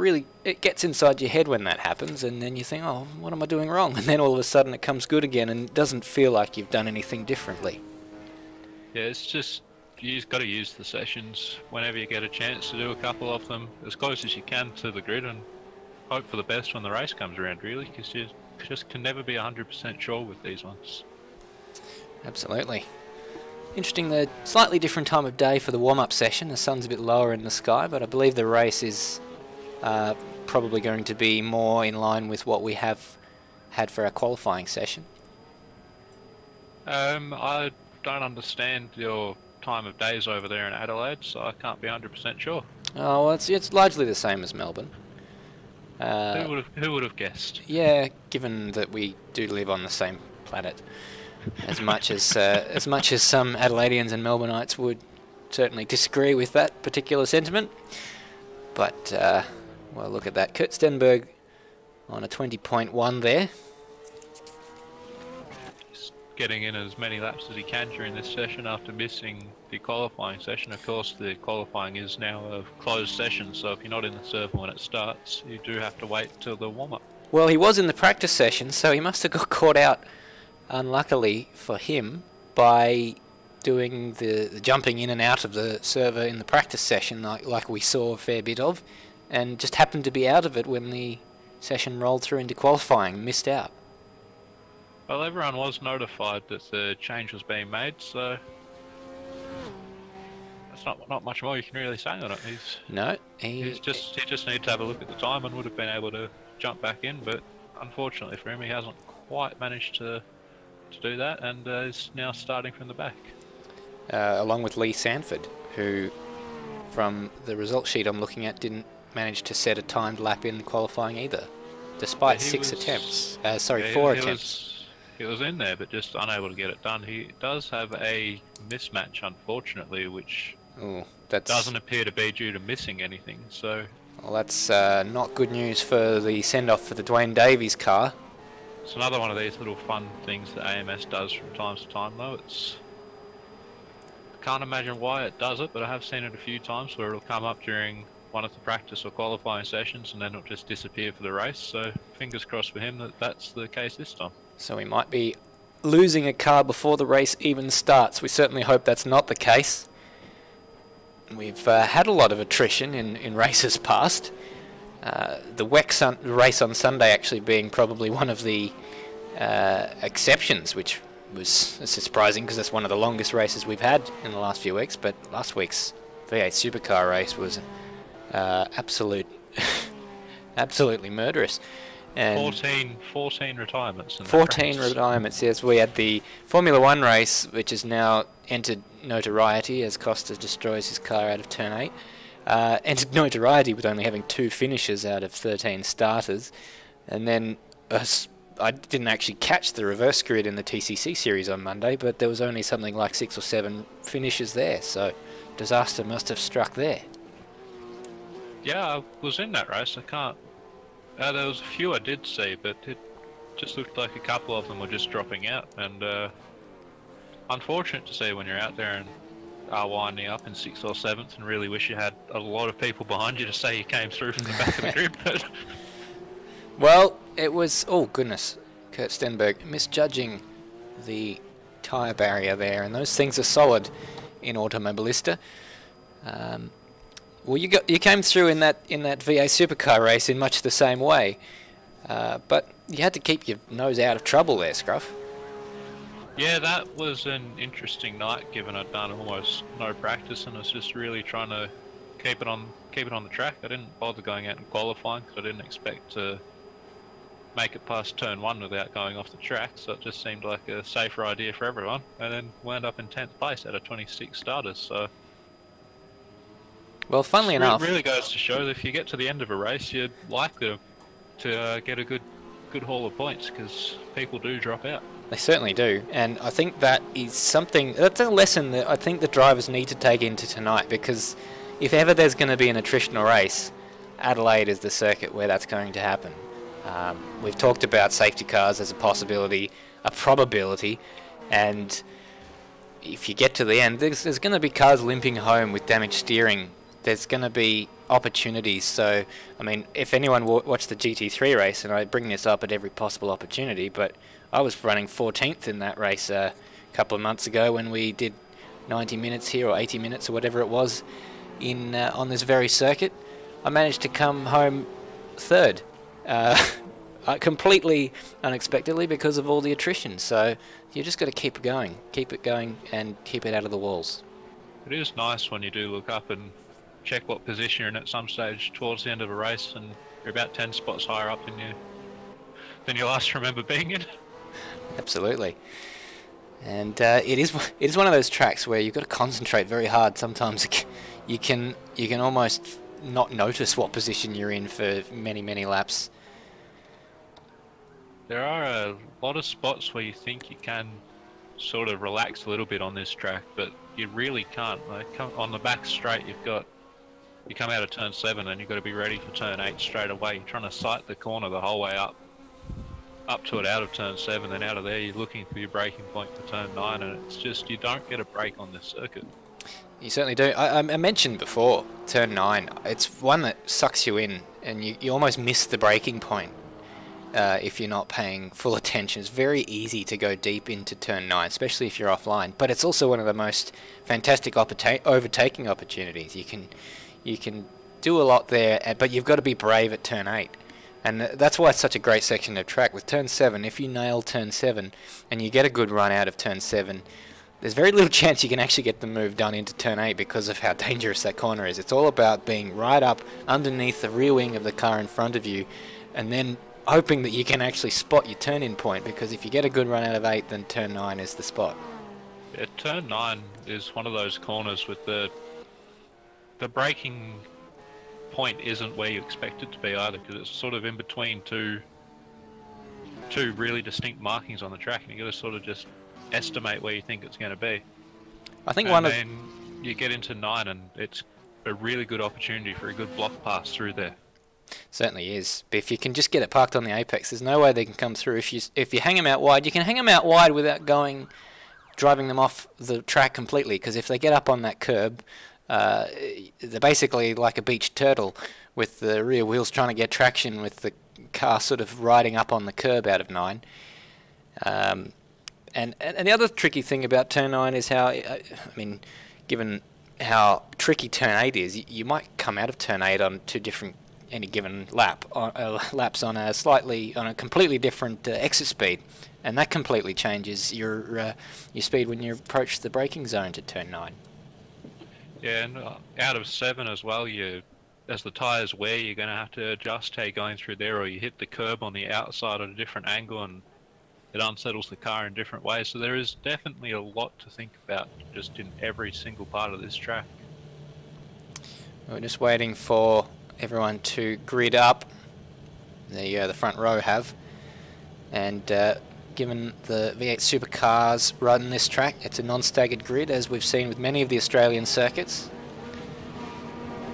it gets inside your head when that happens, and then you think, oh, what am I doing wrong? And then all of a sudden it comes good again, and it doesn't feel like you've done anything differently. Yeah, it's just, you've got to use the sessions whenever you get a chance to do a couple of them as close as you can to the grid, and hope for the best when the race comes around, really, because you just can never be 100% sure with these ones. Absolutely. Interesting, the slightly different time of day for the warm-up session. The sun's a bit lower in the sky, but I believe the race is probably going to be more in line with what we have had for our qualifying session. I don't understand your time of days over there in Adelaide, so I can't be 100% sure. Oh, well, it's largely the same as Melbourne. Who would have guessed? Yeah, given that we do live on the same planet. As much as some Adelaideans and Melbourneites would certainly disagree with that particular sentiment. But, well, look at that. Kurt Stenberg on a 20.1 there. Just getting in as many laps as he can during this session after missing the qualifying session. Of course, the qualifying is now a closed session, so if you're not in the circle when it starts, you do have to wait till the warm-up. Well, he was in the practice session, so he must have got caught out, unluckily for him, by doing the jumping in and out of the server in the practice session like we saw a fair bit of, and just happened to be out of it when the session rolled through into qualifying, missed out. Well, everyone was notified that the change was being made, so that's not much more you can really say on it. He just needs to have a look at the time and would have been able to jump back in, but unfortunately for him, he hasn't quite managed to do that, and is now starting from the back. Along with Lee Sanford, who, from the result sheet I'm looking at, didn't manage to set a timed lap in qualifying either, despite 4 attempts. He was in there, but just unable to get it done. He does have a mismatch, unfortunately, which doesn't appear to be due to missing anything. So, well, that's not good news for the send-off for the Dwayne Davies car. It's another one of these little fun things that AMS does from time to time, though. I can't imagine why it does it, but I have seen it a few times where it'll come up during one of the practice or qualifying sessions and then it'll just disappear for the race. So fingers crossed for him that that's the case this time. So we might be losing a car before the race even starts. We certainly hope that's not the case. We've had a lot of attrition in races past. The WEC race on Sunday actually being probably one of the exceptions, which was surprising because that's one of the longest races we've had in the last few weeks. But last week's V8 Supercar race was absolutely murderous. And 14 retirements. 14 retirements, yes. We had the Formula 1 race, which has now entered notoriety as Costa destroys his car out of turn 8. Entered notoriety with only having 2 finishes out of 13 starters. And then I didn't actually catch the reverse grid in the TCC series on Monday, but there was only something like 6 or 7 finishes there. So disaster must have struck there. Yeah, I was in that race. I can't... there was a few I did see, but it just looked like a couple of them were just dropping out, and unfortunate to see when you're out there and are winding up in 6th or 7th and really wish you had a lot of people behind you to say you came through from the back of the grid. But well, it was... Oh, goodness. Kurt Stenberg misjudging the tyre barrier there, and those things are solid in Automobilista. Well, you came through in that V8 Supercar race in much the same way, but you had to keep your nose out of trouble there, Scruff. Yeah, that was an interesting night, given I'd done almost no practice and was just really trying to keep it on the track. I didn't bother going out and qualifying because I didn't expect to make it past turn 1 without going off the track, so it just seemed like a safer idea for everyone, and then wound up in 10th place out of 26 starters. So. Well, funnily enough, it really goes to show that if you get to the end of a race, you're likely to get a good haul of points because people do drop out. They certainly do, and I think that is something. That's a lesson that I think the drivers need to take into tonight, because if ever there's going to be an attritional race, Adelaide is the circuit where that's going to happen. We've talked about safety cars as a possibility, a probability, and if you get to the end, there's going to be cars limping home with damaged steering. There's going to be opportunities. So, I mean, if anyone watched the GT3 race, and I bring this up at every possible opportunity, but I was running 14th in that race a couple of months ago when we did 90 minutes here, or 80 minutes, or whatever it was, in on this very circuit. I managed to come home 3rd, completely unexpectedly because of all the attrition. So you just got to keep it going, and keep it out of the walls. It is nice when you do look up and check what position you're in at some stage towards the end of a race, and you're about 10 spots higher up than you last remember being in. Absolutely. And it is one of those tracks where you've got to concentrate very hard. Sometimes you can almost not notice what position you're in for many laps. There are a lot of spots where you think you can sort of relax a little bit on this track, but you really can't. Like on the back straight, you come out of turn 7 and you've got to be ready for turn 8 straight away. You're trying to sight the corner the whole way up to it out of turn 7, then out of there you're looking for your braking point for turn 9, and it's just, you don't get a break on this circuit. You certainly do. I mentioned before, turn 9, it's one that sucks you in, and you almost miss the braking point if you're not paying full attention. It's very easy to go deep into turn 9, especially if you're offline, but it's also one of the most fantastic overtaking opportunities. You can do a lot there, but you've got to be brave at turn 8. And that's why it's such a great section of track. With turn 7, if you nail turn 7 and you get a good run out of turn 7, there's very little chance you can actually get the move done into turn 8 because of how dangerous that corner is. It's all about being right up underneath the rear wing of the car in front of you and then hoping that you can actually spot your turn-in point, because if you get a good run out of 8, then turn 9 is the spot. Yeah, turn 9 is one of those corners with the braking point isn't where you expect it to be either, because it's sort of in between two really distinct markings on the track, and you got to sort of just estimate where you think it's going to be. I think and then you get into 9 and it's a really good opportunity for a good block pass through there. Certainly is. But if you can just get it parked on the apex, there's no way they can come through. If you hang them out wide, you can hang them out wide without driving them off the track completely, because if they get up on that curb, they're basically like a beached turtle with the rear wheels trying to get traction with the car sort of riding up on the curb out of 9. And the other tricky thing about turn 9 is how, I mean, given how tricky turn 8 is, you might come out of turn 8 on any given lap, laps on a completely different exit speed, and that completely changes your speed when you approach the braking zone to turn 9. Yeah, and out of 7 as well, as the tyres wear, you're going to have to adjust how you're going through there, or you hit the curb on the outside at a different angle and it unsettles the car in different ways. So there is definitely a lot to think about just in every single part of this track. We're just waiting for everyone to grid up. The front row have, and given the V8 supercars run this track, it's a non-staggered grid, as we've seen with many of the Australian circuits.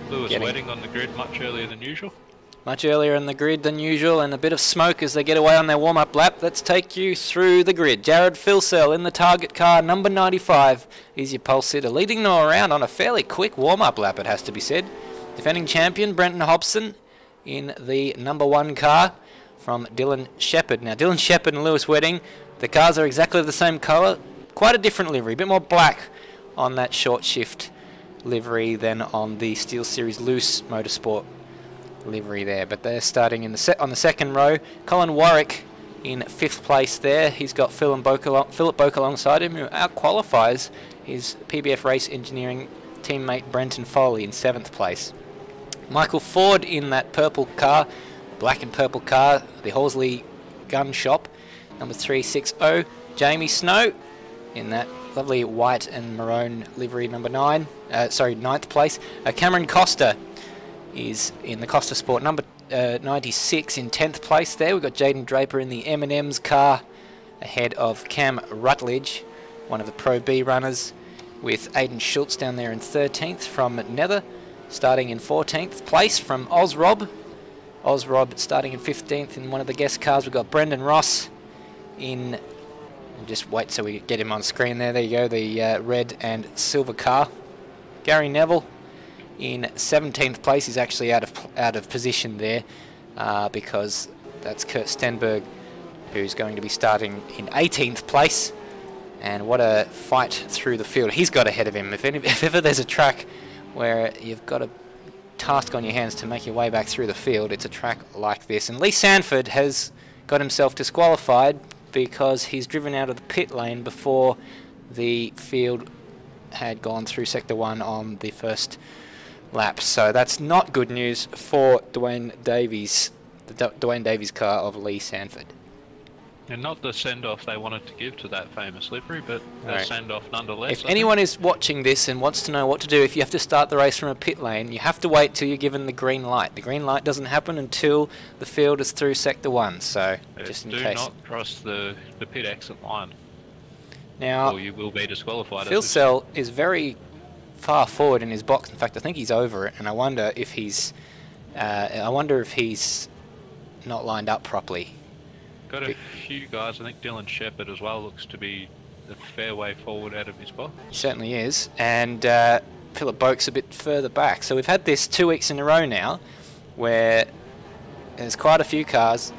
Lewis Wedding on the grid much earlier than usual. Much earlier in the grid than usual, and a bit of smoke as they get away on their warm-up lap. Let's take you through the grid. Jared Filsell in the target car, number 95, is your pole sitter, leading them around on a fairly quick warm-up lap, it has to be said. Defending champion Brenton Hobson in the number 1 car from Dylan Shepherd. Now, Dylan Shepherd and Lewis Wedding, the cars are exactly the same colour, quite a different livery, a bit more black on that short shift livery than on the SteelSeries Loose Motorsport livery there. But they're starting in on the second row. Colin Warwick in 5th place there. He's got Philip Boak alongside him, who out-qualifies his PBF Race Engineering teammate Brenton Foley in 7th place. Michael Ford in that purple car, black and purple car, the Horsley Gun Shop, number 360. Jamie Snow in that lovely white and maroon livery, number 9th place. Cameron Costa is in the Costa Sport, number 96 in 10th place there. We've got Jaden Draper in the M&M's car ahead of Cam Rutledge, one of the Pro B runners, with Aidan Schultz down there in 13th from Nether, starting in 14th place from Ozrob. Ozrob starting in 15th in one of the guest cars. We've got Brendan Ross in, just wait so we get him on screen there. There you go, the red and silver car. Gary Neville in 17th place. He's actually out of position there because that's Kurt Stenberg, who's going to be starting in 18th place. And what a fight through the field he's got ahead of him. If ever there's a track where you've got a task on your hands to make your way back through the field, it's a track like this. And Lee Sanford has got himself disqualified because he's driven out of the pit lane before the field had gone through Sector 1 on the first lap. So that's not good news for Dwayne Davies, the Dwayne Davies car of Lee Sanford. And not the send-off they wanted to give to that famous livery, but a send-off nonetheless. If anyone is watching this and wants to know what to do, if you have to start the race from a pit lane, you have to wait till you're given the green light. The green light doesn't happen until the field is through Sector 1, so just in case. Do not cross the pit exit line, now, or you will be disqualified. Phil Sell is very far forward in his box. In fact, I think he's over it, and I wonder if he's not lined up properly. Got a few guys. I think Dylan Shepherd as well looks to be a fair way forward out of his box. Certainly is, and Philip Boak's a bit further back. So we've had this 2 weeks in a row now where there's quite a few cars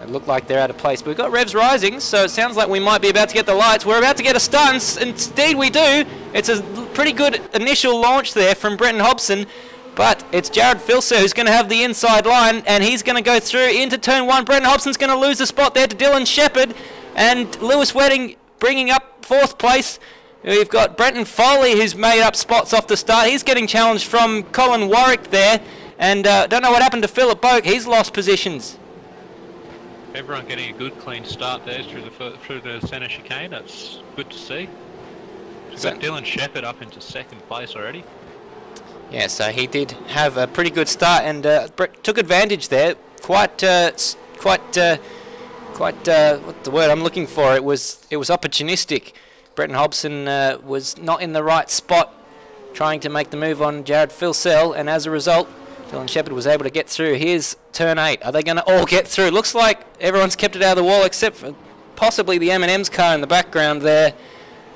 that look like they're out of place. But we've got revs rising, so it sounds like we might be about to get the lights. We're about to get a start, and indeed we do. It's a pretty good initial launch there from Brenton Hobson, But it's Jared Filser who's going to have the inside line, and he's going to go through into turn 1. Brenton Hobson's going to lose the spot there to Dylan Shepherd, and Lewis Wedding bringing up 4th place. We've got Brenton Foley who's made up spots off the start. He's getting challenged from Colin Warwick there, and don't know what happened to Philip Boak. He's lost positions. Everyone getting a good clean start there through the centre chicane. That's good to see. We've got Dylan Shepherd up into 2nd place already. Yeah, so he did have a pretty good start, and Brett took advantage there. Quite what's the word I'm looking for? It was opportunistic. Brenton Hobson was not in the right spot, trying to make the move on Jared Filsell, and as a result, Dylan Shepherd was able to get through. Here's turn 8. Are they going to all get through? Looks like everyone's kept it out of the wall except for possibly the M&M's car in the background there.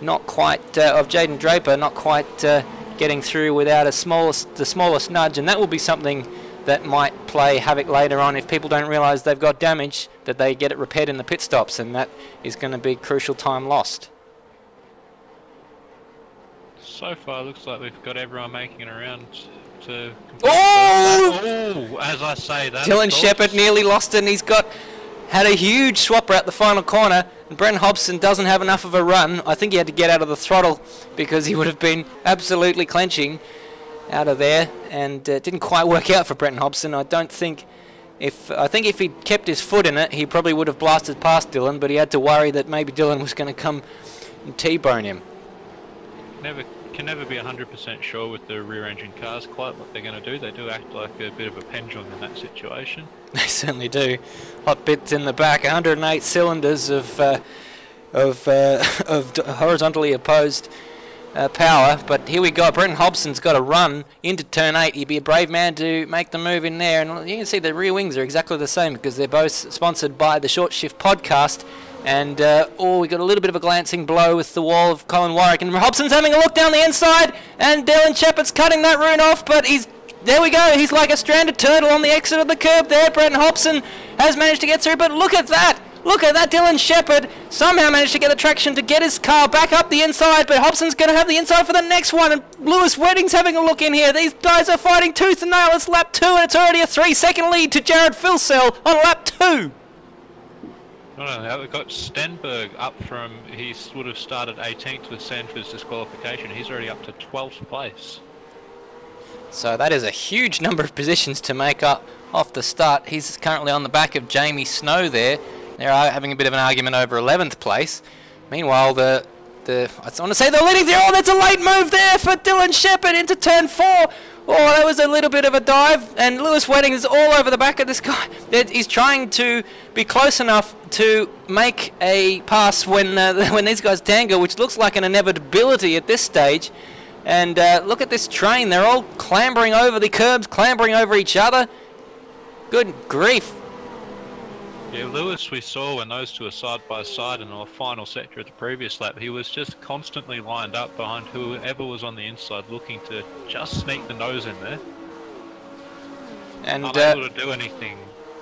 Not quite of Jaden Draper, not quite getting through without the smallest nudge, and that will be something that might play havoc later on if people don't realise they've got damage, that they get it repaired in the pit stops, and that is going to be crucial time lost. So far, looks like we've got everyone making it around to... Oh! As I say that... Dylan Shepherd nearly lost it, and he's had a huge swapper at the final corner, and Brenton Hobson doesn't have enough of a run. I think he had to get out of the throttle because he would have been absolutely clenching out of there, and it didn't quite work out for Brenton Hobson. I think if he'd kept his foot in it, he probably would have blasted past Dylan, but he had to worry that maybe Dylan was going to come and T-bone him. Can never be 100% sure with the rear engine cars quite what they're going to do. They do act like a bit of a pendulum in that situation. They certainly do. Hot bits in the back, 108 cylinders of horizontally opposed power. But here we go. Brenton Hobson's got a run into turn 8. He'd be a brave man to make the move in there. And you can see the rear wings are exactly the same because they're both sponsored by the Short Shift podcast. And we got a little bit of a glancing blow with the wall of Colin Warwick, and Hobson's having a look down the inside, and Dylan Shepherd's cutting that rune off, but there we go, he's like a stranded turtle on the exit of the curb there. Brenton Hobson has managed to get through, but look at that, Dylan Shepherd somehow managed to get the traction to get his car back up the inside, but Hobson's going to have the inside for the next one, and Lewis Wedding's having a look in here. These guys are fighting tooth and nail. It's lap 2, and it's already a 3-second lead to Jared Filsell on lap 2. Not only that, we've got Stenberg up from, he would have started 18th with Sanford's disqualification. He's already up to 12th place. So that is a huge number of positions to make up off the start. He's currently on the back of Jamie Snow there. They're having a bit of an argument over 11th place. Meanwhile, I want to say they're leading through. Oh, that's a late move there for Dylan Shepherd into turn 4. Oh, that was a little bit of a dive, and Lewis Wedding is all over the back of this guy. He's trying to be close enough to make a pass when these guys tangle, which looks like an inevitability at this stage. And look at this train. They're all clambering over the curbs, clambering over each other. Good grief. Yeah, Lewis, we saw when those two are side by side in the final sector of the previous lap, he was just constantly lined up behind whoever was on the inside looking to just sneak the nose in there. And unable to do anything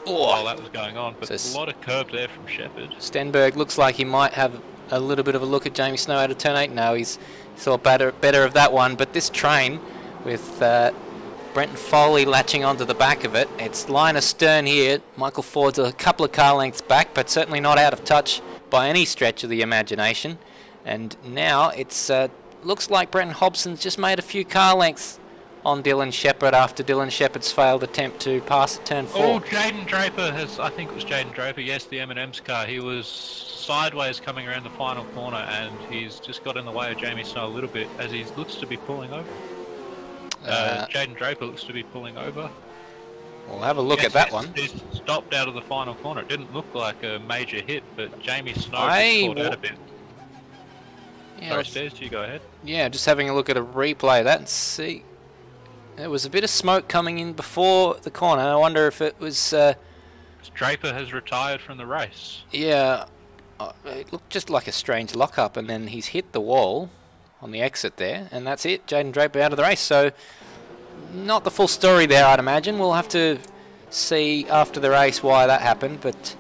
while that was going on, but so a lot of curb there from Shepherd. Stenberg looks like he might have a little bit of a look at Jamie Snow out of turn 8 now. He's thought better of that one, but this train with Brenton Foley latching onto the back of it. It's line astern here. Michael Ford's a couple of car lengths back, but certainly not out of touch by any stretch of the imagination. And now it's looks like Brenton Hobson's just made a few car lengths on Dylan Shepherd after Dylan Shepherd's failed attempt to pass at turn 4. Oh, Jaden Draper I think it was Jaden Draper, yes, the M&M's car. He was sideways coming around the final corner, and he's just got in the way of Jamie Snow a little bit as he looks to be pulling over. Jaden Draper looks to be pulling over. We'll have a look at that one. He's stopped out of the final corner. It didn't look like a major hit, but Jamie Snow pulled out a bit. Yeah, sorry, Stairs, you go ahead. Yeah, just having a look at a replay of that and see. There was a bit of smoke coming in before the corner. I wonder if it was... Draper has retired from the race. Yeah, it looked just like a strange lock-up, and then he's hit the wall on the exit there, and that's it. Jaden Draper out of the race, so not the full story there, I'd imagine. We'll have to see after the race why that happened, but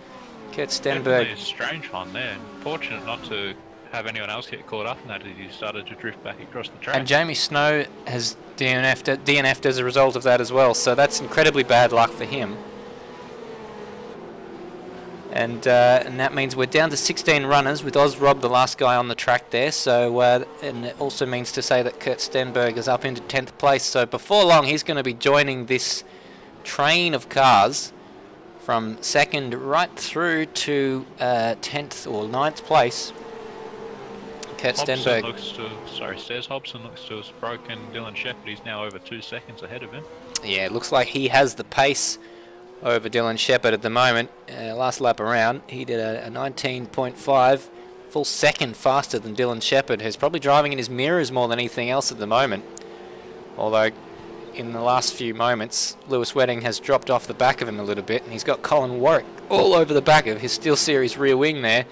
Kurt Stenberg... Definitely a strange one there. Fortunate not to have anyone else get caught up in that as he started to drift back across the track. And Jamie Snow has DNF'd as a result of that as well, so that's incredibly bad luck for him. And that means we're down to 16 runners with Rob, the last guy on the track there. So and it also means to say that Kurt Stenberg is up into 10th place. So before long, he's going to be joining this train of cars from 2nd right through to 10th or 9th place. Kurt Stenberg. Stairs Hobson looks to have broken Dylan Shepherd. He's now over 2 seconds ahead of him. Yeah, it looks like he has the pace over Dylan Shepherd at the moment. Last lap around, he did a 19.5, full second faster than Dylan Shepherd, who's probably driving in his mirrors more than anything else at the moment. Although, in the last few moments, Lewis Wedding has dropped off the back of him a little bit, and he's got Colin Warwick all over the back of his SteelSeries rear wing there.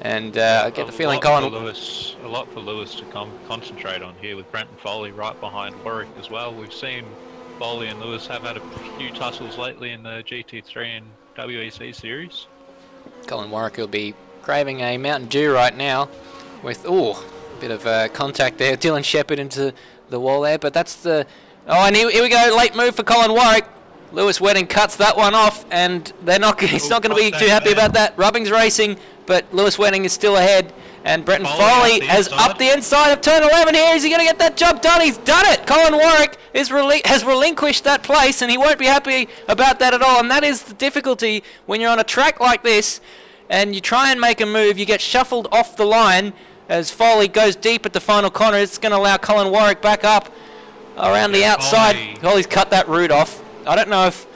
And I get the feeling Colin... A lot for Lewis to concentrate on here, with Brenton Foley right behind Warwick as well. We've seen Foley and Lewis have had a few tussles lately in the GT3 and WEC series. Colin Warwick will be craving a Mountain Dew right now with, a bit of contact there. Dylan Shepherd into the wall there, but that's the... Oh, and here we go, late move for Colin Warwick. Lewis Wedding cuts that one off, and he's not going to be too happy about that. Rubbing's racing, but Lewis Wedding is still ahead. And Brenton Foley has up the inside of turn 11 here. Is he going to get that job done? He's done it. Colin Warwick has relinquished that place, and he won't be happy about that at all. And that is the difficulty when you're on a track like this and you try and make a move. You get shuffled off the line as Foley goes deep at the final corner. It's going to allow Colin Warwick back up around the outside. Foley's cut that route off. I don't know if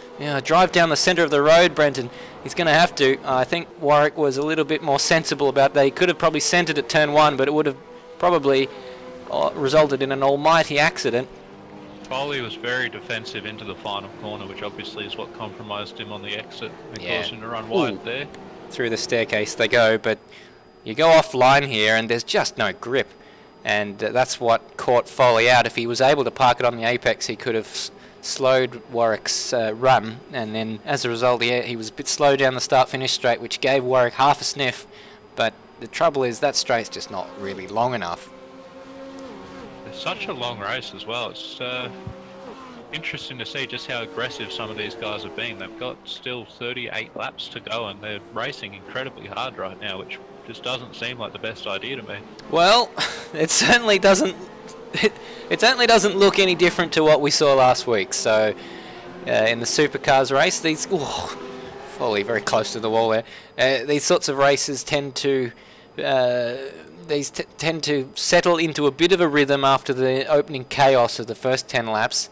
drive down the centre of the road, Brenton. He's going to have to. I think Warwick was a little bit more sensible about that. He could have probably centred at turn 1, but it would have probably resulted in an almighty accident. Foley was very defensive into the final corner, which obviously is what compromised him on the exit and caused him to run wide there. Through the staircase they go, but you go offline here and there's just no grip. And that's what caught Foley out. If he was able to park it on the apex, he could have slowed Warwick's run, and then as a result he was a bit slow down the start-finish straight, which gave Warwick half a sniff. But the trouble is that straight's just not really long enough. It's such a long race as well. It's interesting to see just how aggressive some of these guys have been. They've got still 38 laps to go, and they're racing incredibly hard right now, which just doesn't seem like the best idea to me. Well, it certainly doesn't. It certainly doesn't look any different to what we saw last week. So, in the supercars race, Foley very close to the wall there. These sorts of races tend to tend to settle into a bit of a rhythm after the opening chaos of the first 10 laps.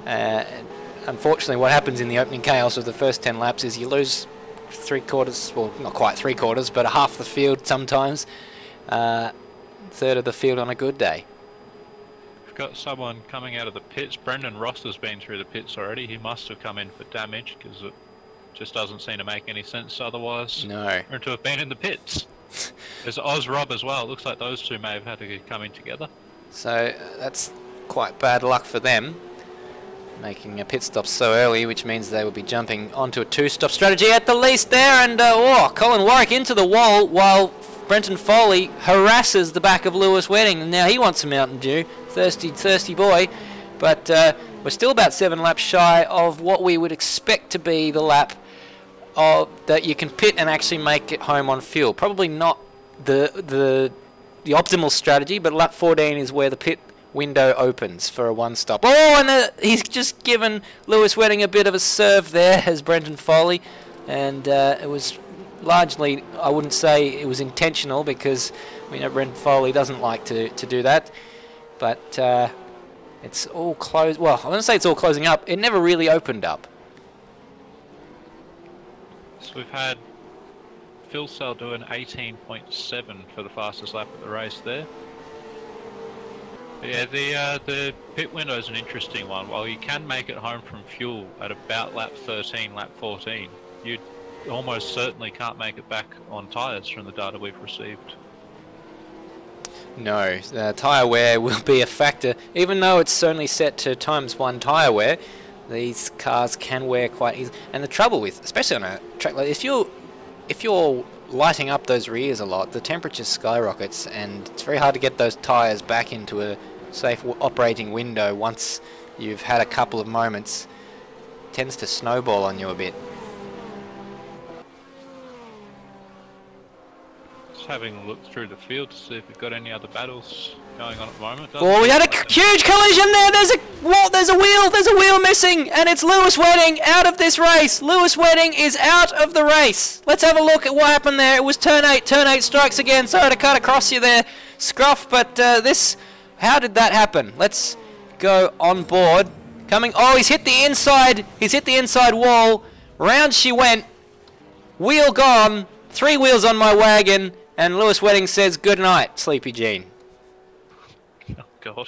Unfortunately, what happens in the opening chaos of the first 10 laps is you lose 3/4, well, not quite 3/4, but half the field sometimes, third of the field on a good day. Got someone coming out of the pits. Brendan Ross has been through the pits already. He must have come in for damage, because it just doesn't seem to make any sense otherwise. No. Or to have been in the pits. There's Oz Rob as well. It looks like those two may have had to come in together. So that's quite bad luck for them, making a pit stop so early, which means they will be jumping onto a 2-stop strategy at the least there. And Colin Warwick into the wall while Brenton Foley harasses the back of Lewis Wedding. And now he wants a Mountain Dew. Thirsty boy. But we're still about 7 laps shy of what we would expect to be the lap that you can pit and actually make it home on fuel. Probably not the optimal strategy, but lap 14 is where the pit window opens for a 1-stop. And he's just given Lewis Wedding a bit of a serve there as Brenton Foley. And it was largely, I wouldn't say it was intentional, because we know Brenton Foley doesn't like to do that. But it's all closed. Well, I wouldn't say it's all closing up. It never really opened up. So we've had Phil Sell doing 18.7 for the fastest lap of the race there. Yeah, the pit window is an interesting one. While you can make it home from fuel at about lap 13, lap 14, you almost certainly can't make it back on tyres from the data we've received. No, tyre wear will be a factor. Even though it's only set to ×1 tyre wear, these cars can wear quite easily. And the trouble with, especially on a track like this, if you're lighting up those rears a lot, the temperature skyrockets, and it's very hard to get those tyres back into a safe operating window once you've had a couple of moments. It tends to snowball on you a bit. Just having a look through the field to see if we've got any other battles going on at the moment. Oh, we had a huge collision there. There's a wheel missing, and it's Lewis Wedding out of this race. Lewis Wedding is out of the race. Let's have a look at what happened there. It was turn 8. Turn 8 strikes again. Sorry to cut across you there, Scruff, but how did that happen? Let's go on board. He's hit the inside. He's hit the inside wall. Round she went. Wheel gone. 3 wheels on my wagon, and Lewis Wedding says good night, Sleepy Jean. Oh God,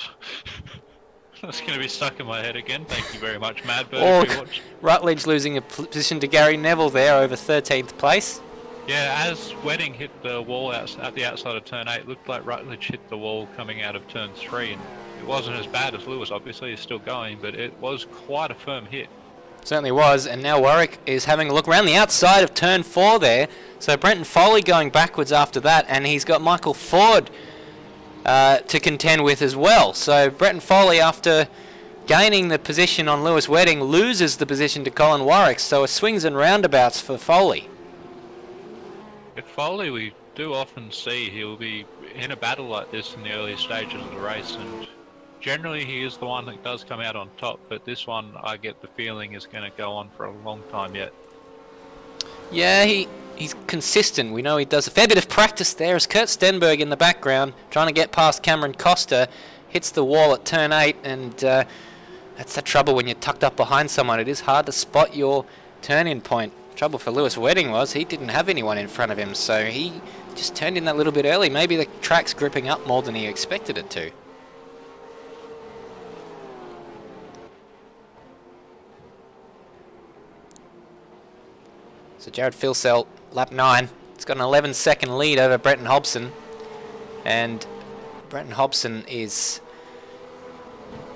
that's going to be stuck in my head again. Thank you very much, Madbird. Oh, Rutledge losing a position to Gary Neville there over 13th place. Yeah, as Wedding hit the wall at the outside of turn 8, it looked like Rutledge hit the wall coming out of turn 3, and it wasn't as bad as Lewis. Obviously, he's still going, but it was quite a firm hit. Certainly was, and now Warwick is having a look around the outside of turn 4 there. So Brenton Foley going backwards after that, and he's got Michael Ford to contend with as well. So Brenton Foley, after gaining the position on Lewis Wedding, loses the position to Colin Warwick. So it swings and roundabouts for Foley. If Foley, we do often see he'll be in a battle like this in the early stages of the race, and generally he is the one that does come out on top, but this one I get the feeling is going to go on for a long time yet. Yeah, he's consistent. We know he does a fair bit of practice there as Kurt Stenberg in the background trying to get past Cameron Costa, hits the wall at turn 8, and that's the trouble when you're tucked up behind someone. It is hard to spot your turn-in point. Trouble for Lewis Wedding was he didn't have anyone in front of him, so he just turned in that little bit early. Maybe the track's gripping up more than he expected it to. So Jared Filsell, lap 9. It's got an 11-second lead over Brenton Hobson. And Brenton Hobson is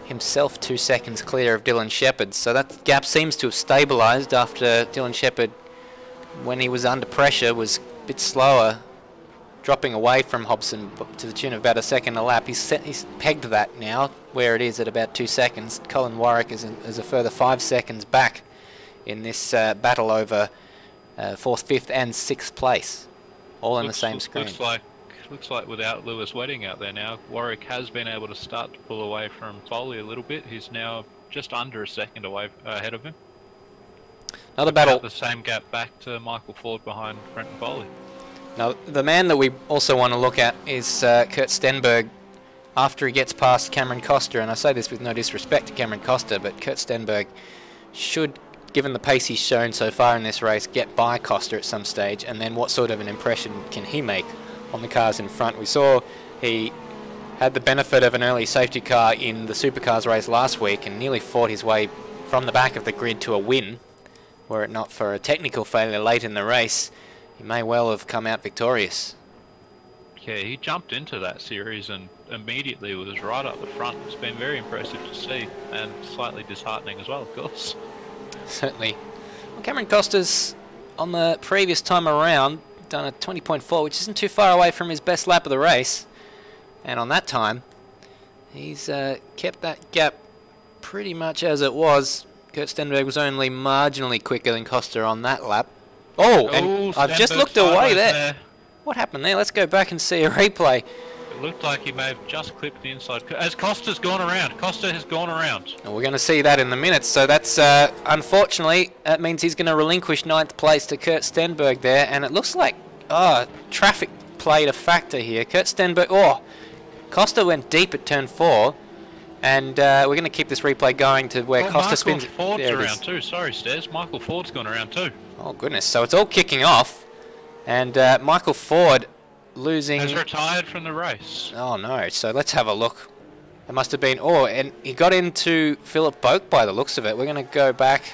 himself 2 seconds clear of Dylan Shepherd. So that gap seems to have stabilised after Dylan Shepherd, when he was under pressure, was a bit slower, dropping away from Hobson to the tune of about a second a lap. He's pegged that now, where it is at about 2 seconds. Colin Warwick is a further 5 seconds back in this battle over 4th, 5th and 6th place, all in the same screen. Looks like without Lewis Wedding out there now, Warwick has been able to start to pull away from Foley a little bit. He's now just under a second away ahead of him. Another battle. The same gap back to Michael Ford behind Brenton Foley. Now, the man that we also want to look at is Kurt Stenberg after he gets past Cameron Costa, and I say this with no disrespect to Cameron Costa, but Kurt Stenberg should, given the pace he's shown so far in this race, get by Costa at some stage, and then what sort of an impression can he make on the cars in front? We saw he had the benefit of an early safety car in the Supercars race last week and nearly fought his way from the back of the grid to a win. Were it not for a technical failure late in the race, he may well have come out victorious. Yeah, he jumped into that series and immediately was right up the front. It's been very impressive to see, and slightly disheartening as well, of course. Certainly. Well, Cameron Costa's, on the previous time around, done a 20.4, which isn't too far away from his best lap of the race. And on that time, he's kept that gap pretty much as it was. Kurt Stenberg was only marginally quicker than Costa on that lap. Oh, and I've just looked away there. What happened there? Let's go back and see a replay. It looked like he may have just clipped the inside. As Costa's gone around. Costa has gone around. And we're going to see that in the minutes. So that's, unfortunately, that means he's going to relinquish 9th place to Kurt Stenberg there. And it looks like, traffic played a factor here. Kurt Stenberg, Costa went deep at turn 4. And we're going to keep this replay going to where Costa spins. Michael Ford's around too. Sorry, Stairs. Michael Ford's gone around too. Oh, goodness. So it's all kicking off. And Michael Ford losing... has retired from the race. Oh, no. So let's have a look. It must have been... Oh, and he got into Philip Boak by the looks of it. We're going to go back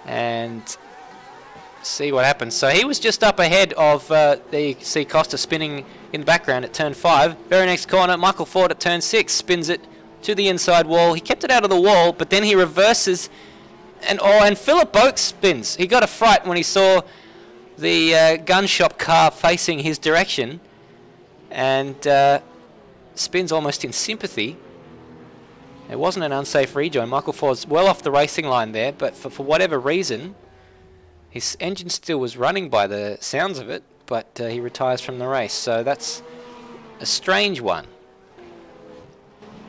and see what happens. So he was just up ahead of... there you can see Costa spinning in the background at turn 5. Very next corner, Michael Ford at turn 6 spins it to the inside wall. He kept it out of the wall, but then he reverses, and Philip Boak spins. He got a fright when he saw the gun shop car facing his direction and spins almost in sympathy. It wasn't an unsafe rejoin. Michael Ford's well off the racing line there, but for whatever reason, his engine still was running by the sounds of it, but he retires from the race. So that's a strange one.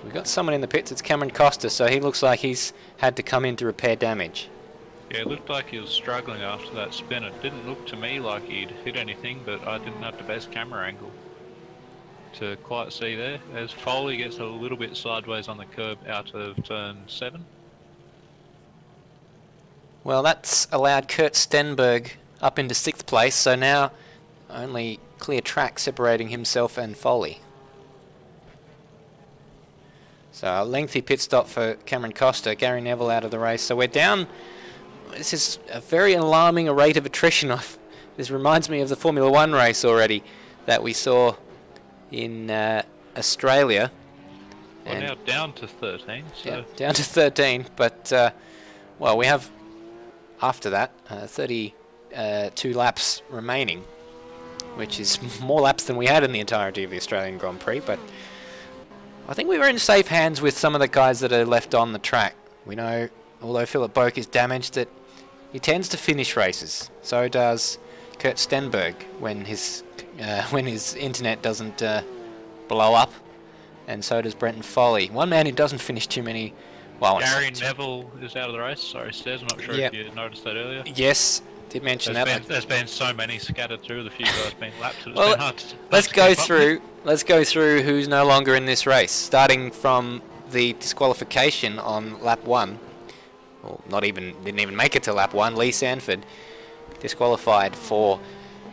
We've got someone in the pits. It's Cameron Costa, so he looks like he's had to come in to repair damage. Yeah, it looked like he was struggling after that spin. It didn't look to me like he'd hit anything, but I didn't have the best camera angle to quite see there. As Foley gets a little bit sideways on the curb out of turn 7. Well, that's allowed Kurt Stenberg up into 6th place, so now only clear track separating himself and Foley. So a lengthy pit stop for Cameron Costa, Gary Neville out of the race. So we're down. This is a very alarming rate of attrition. This reminds me of the Formula 1 race already that we saw in Australia. Well, now down to 13. So. Yeah, down to 13, but well, we have after that 32 laps remaining, which is more laps than we had in the entirety of the Australian Grand Prix, but I think we were in safe hands with some of the guys that are left on the track. We know, although Philip Boak is damaged, that he tends to finish races. So does Kurt Stenberg when his internet doesn't blow up, and so does Brenton Foley. One man who doesn't finish too many. Well, Gary Neville is out of the race. Sorry, Stairs. I'm not sure if you noticed that earlier. Yes, did mention that. There's been so many scattered through. The few guys being lapped. It's well, been hard to let's go through who's no longer in this race, starting from the disqualification on lap 1. Well, didn't even make it to lap 1. Lee Sanford disqualified for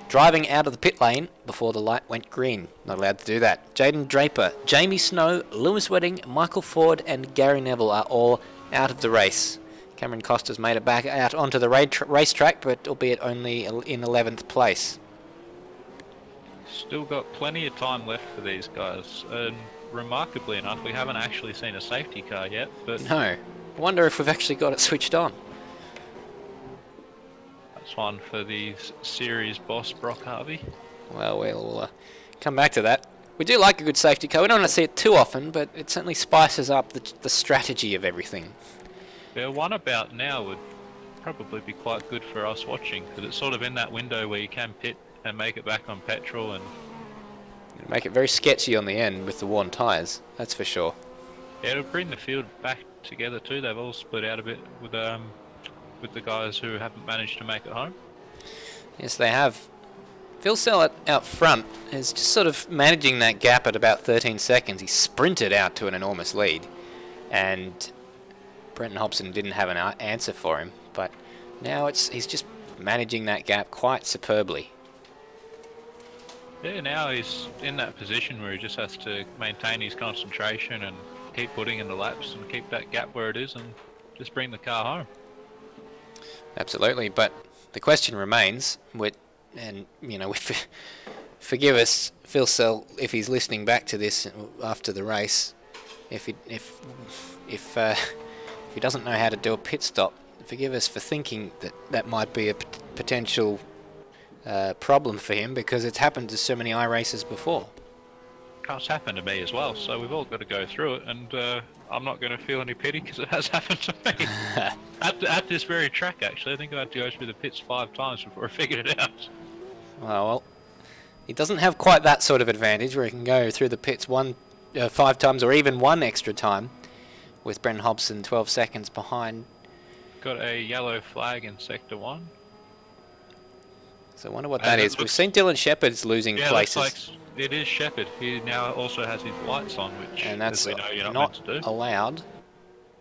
driving out of the pit lane before the light went green. Not allowed to do that. Jaden Draper, Jamie Snow, Lewis Wedding, Michael Ford and Gary Neville are all out of the race. Cameron Costa's made it back out onto the racetrack, but albeit only in 11th place. Still got plenty of time left for these guys. And remarkably enough, we haven't actually seen a safety car yet. But no. I wonder if we've actually got it switched on. That's one for the series boss, Brock Harvey. Well, we'll come back to that. We do like a good safety car. We don't want to see it too often, but it certainly spices up the strategy of everything. Yeah, one about now would probably be quite good for us watching, because it's sort of in that window where you can pit and make it back on petrol, and it'll make it very sketchy on the end with the worn tyres, that's for sure. Yeah, it'll bring the field back together too. They've all split out a bit with the guys who haven't managed to make it home. Yes, they have. Phil Sell out front is just sort of managing that gap at about 13 seconds. He sprinted out to an enormous lead, and Brenton Hobson didn't have an answer for him, but now he's just managing that gap quite superbly. Yeah, now he's in that position where he just has to maintain his concentration and keep putting in the laps and keep that gap where it is and just bring the car home. Absolutely, but the question remains, and you know, forgive us, Phil Sell, if he's listening back to this after the race, if he doesn't know how to do a pit stop, forgive us for thinking that might be a potential problem for him, because it's happened to so many iRaces before. It's happened to me as well, so we've all got to go through it, and I'm not going to feel any pity because it has happened to me. at this very track, actually. I think I had to go through the pits 5 times before I figured it out. Well, he doesn't have quite that sort of advantage where he can go through the pits 5 times or even 1 extra time, with Brenton Hobson 12 seconds behind. Got a yellow flag in Sector 1. So I wonder what that is. We've seen Dylan Shepherd's losing places. Looks like it is Shepherd. He now also has his lights on, which that's we know you're not meant to do. allowed.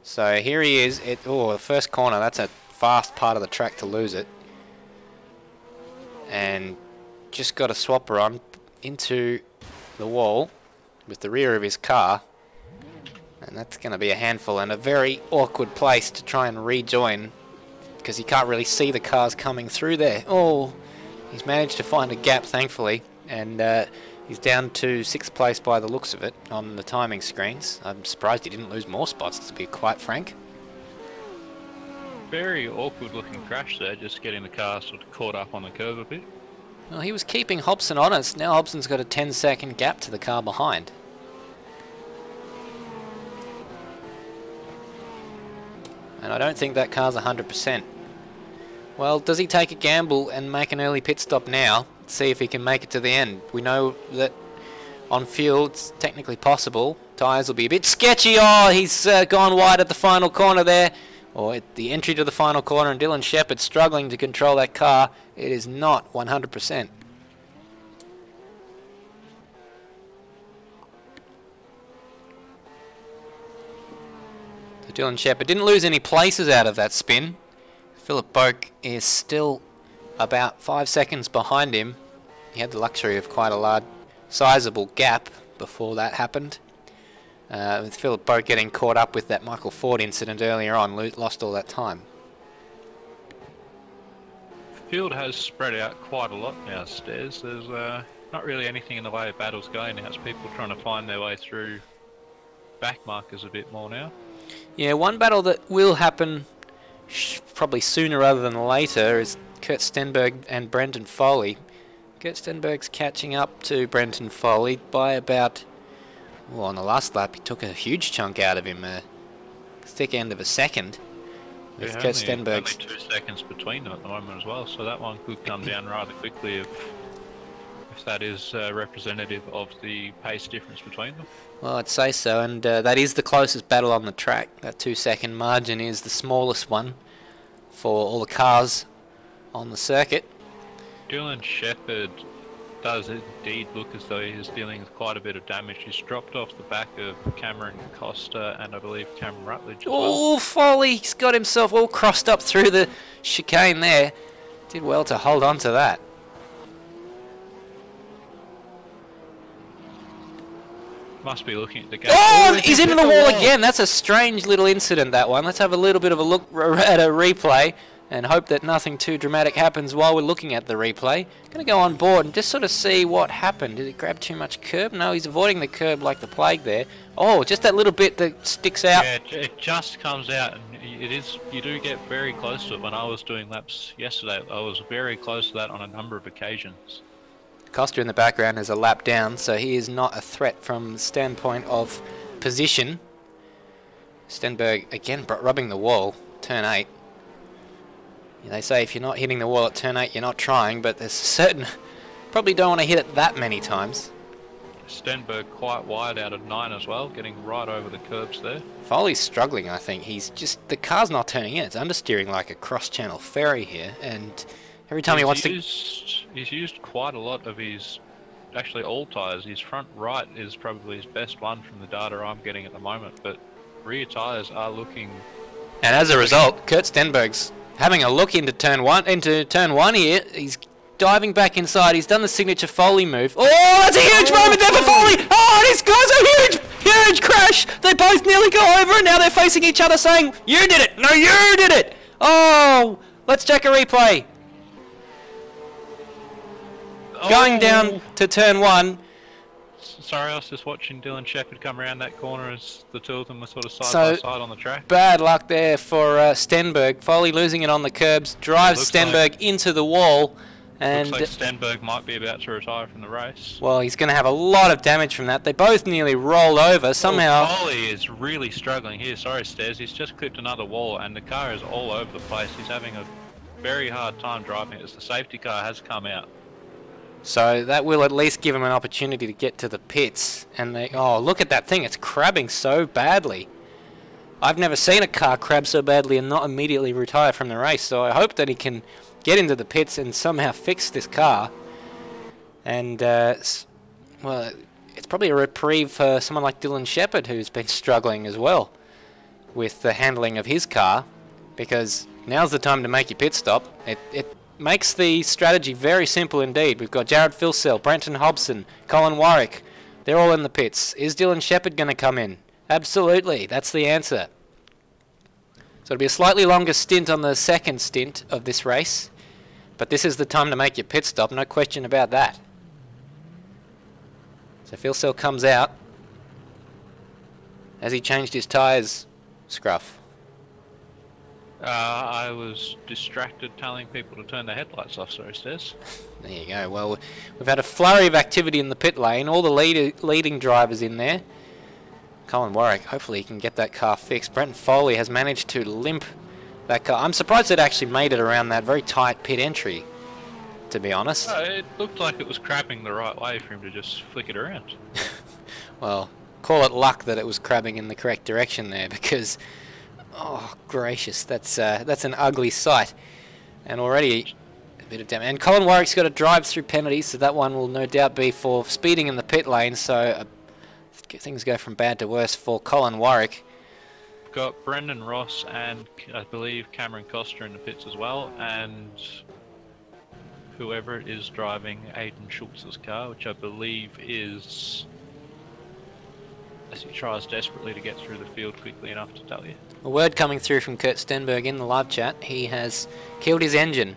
So here he is. The first corner. That's a fast part of the track to lose it. And just got a swapper on into the wall with the rear of his car. And that's going to be a handful and a very awkward place to try and rejoin, because he can't really see the cars coming through there. Oh, he's managed to find a gap, thankfully, and he's down to 6th place by the looks of it on the timing screens. I'm surprised he didn't lose more spots, to be quite frank. very awkward looking crash there, just getting the car sort of caught up on the curve a bit. Well, he was keeping Hobson honest. Now Hobson's got a 10-second gap to the car behind. And I don't think that car's 100%. Well, does he take a gamble and make an early pit stop now? See if he can make it to the end. We know that on fuel it's technically possible. Tyres will be a bit sketchy. Oh, he's gone wide at the final corner there. Or at the entry to the final corner, and Dylan Shepherd struggling to control that car. It is not 100%. So Dylan Shepherd didn't lose any places out of that spin. Philip Boak is still about 5 seconds behind him. He had the luxury of quite a large, sizable gap before that happened. With Philip Boak getting caught up with that Michael Ford incident earlier on, lost all that time. Field has spread out quite a lot now, Stairs. There's not really anything in the way of battles going now. It's people trying to find their way through back markers a bit more now. Yeah, one battle that will happen probably sooner rather than later is Kurt Stenberg and Brendan Foley. Kurt Stenberg's catching up to Brendan Foley by about... Well, on the last lap, he took a huge chunk out of him, a thick end of a second. With Kurt Stenberg's... Only 2 seconds between them at the moment as well, so that one could come down rather quickly if that is representative of the pace difference between them. Well, I'd say so, and that is the closest battle on the track. That 2-second margin is the smallest one for all the cars on the circuit. Dylan Shepherd does indeed look as though he's dealing with quite a bit of damage. He's dropped off the back of Cameron Costa and I believe Cameron Rutledge as well. Oh, Foley's got himself all crossed up through the chicane there. Did well to hold on to that. Must be looking at the gap. Oh, he's into the wall again. That's a strange little incident, that one. Let's have a little bit of a look at a replay and hope that nothing too dramatic happens while we're looking at the replay. Going to go on board and just sort of see what happened. Did it grab too much curb? No, he's avoiding the curb like the plague there. Oh, just that little bit that sticks out. Yeah, it just comes out, and you do get very close to it. When I was doing laps yesterday, I was very close to that on a number of occasions. Costa in the background is a lap down, so he is not a threat from the standpoint of position. Stenberg again rubbing the wall, turn 8. They say if you're not hitting the wall at turn 8, you're not trying, but there's certain... Probably don't want to hit it that many times. Stenberg quite wide out of 9 as well, getting right over the curbs there. Foley's struggling, I think. He's just... The car's not turning in. It's understeering like a cross-channel ferry here, and every time he wants to... He's used quite a lot of his... Actually, all tyres. His front right is probably his best one from the data I'm getting at the moment, but rear tyres are looking... And as a result, Kurt Stenberg's having a look into turn one here. He's diving back inside. He's done the signature Foley move. Oh, that's a huge moment there for Foley. Oh, and he's got a huge crash. They both nearly go over, and now they're facing each other saying, "You did it. No, you did it." Oh, let's check a replay. Oh. Going down to turn 1. Sorry, I was just watching Dylan Shepherd come around that corner as the two of them were sort of side by side on the track. Bad luck there for Stenberg. Foley losing it on the curbs, drives Stenberg into the wall. And looks like Stenberg might be about to retire from the race. Well, he's going to have a lot of damage from that. They both nearly roll over somehow. Foley is really struggling here. Sorry, Stairs. He's just clipped another wall and the car is all over the place. He's having a very hard time driving it as the safety car has come out. So that will at least give him an opportunity to get to the pits. And they, oh, look at that thing. It's crabbing so badly. I've never seen a car crab so badly and not immediately retire from the race. So I hope that he can get into the pits and somehow fix this car. And, well, it's probably a reprieve for someone like Dylan Shepherd, who's been struggling as well with the handling of his car. Because now's the time to make your pit stop. It makes the strategy very simple indeed. We've got Jared Filsell, Brenton Hobson, Colin Warwick. They're all in the pits. Is Dylan Shepherd going to come in? Absolutely. That's the answer. So it'll be a slightly longer stint on the second stint of this race. But this is the time to make your pit stop. No question about that. So Filsell comes out. Has he changed his tyres, Scruff? I was distracted telling people to turn their headlights off, sorry, Stairs. There you go. Well, we've had a flurry of activity in the pit lane. All the leading drivers in there. Colin Warwick, hopefully he can get that car fixed. Brenton Foley has managed to limp that car. I'm surprised it actually made it around that very tight pit entry, to be honest. It looked like it was crabbing the right way for him to just flick it around. Well, call it luck that it was crabbing in the correct direction there, because, oh gracious, that's an ugly sight. And already a bit of damage. And Colin Warwick's got to drive through penalties, so that one will no doubt be for speeding in the pit lane, so things go from bad to worse for Colin Warwick. Got Brendan Ross and I believe Cameron Costa in the pits as well, and whoever it is driving Aiden Schultz's car, which I believe is, as he tries desperately to get through the field quickly enough to tell you. A word coming through from Kurt Stenberg in the live chat. He has killed his engine.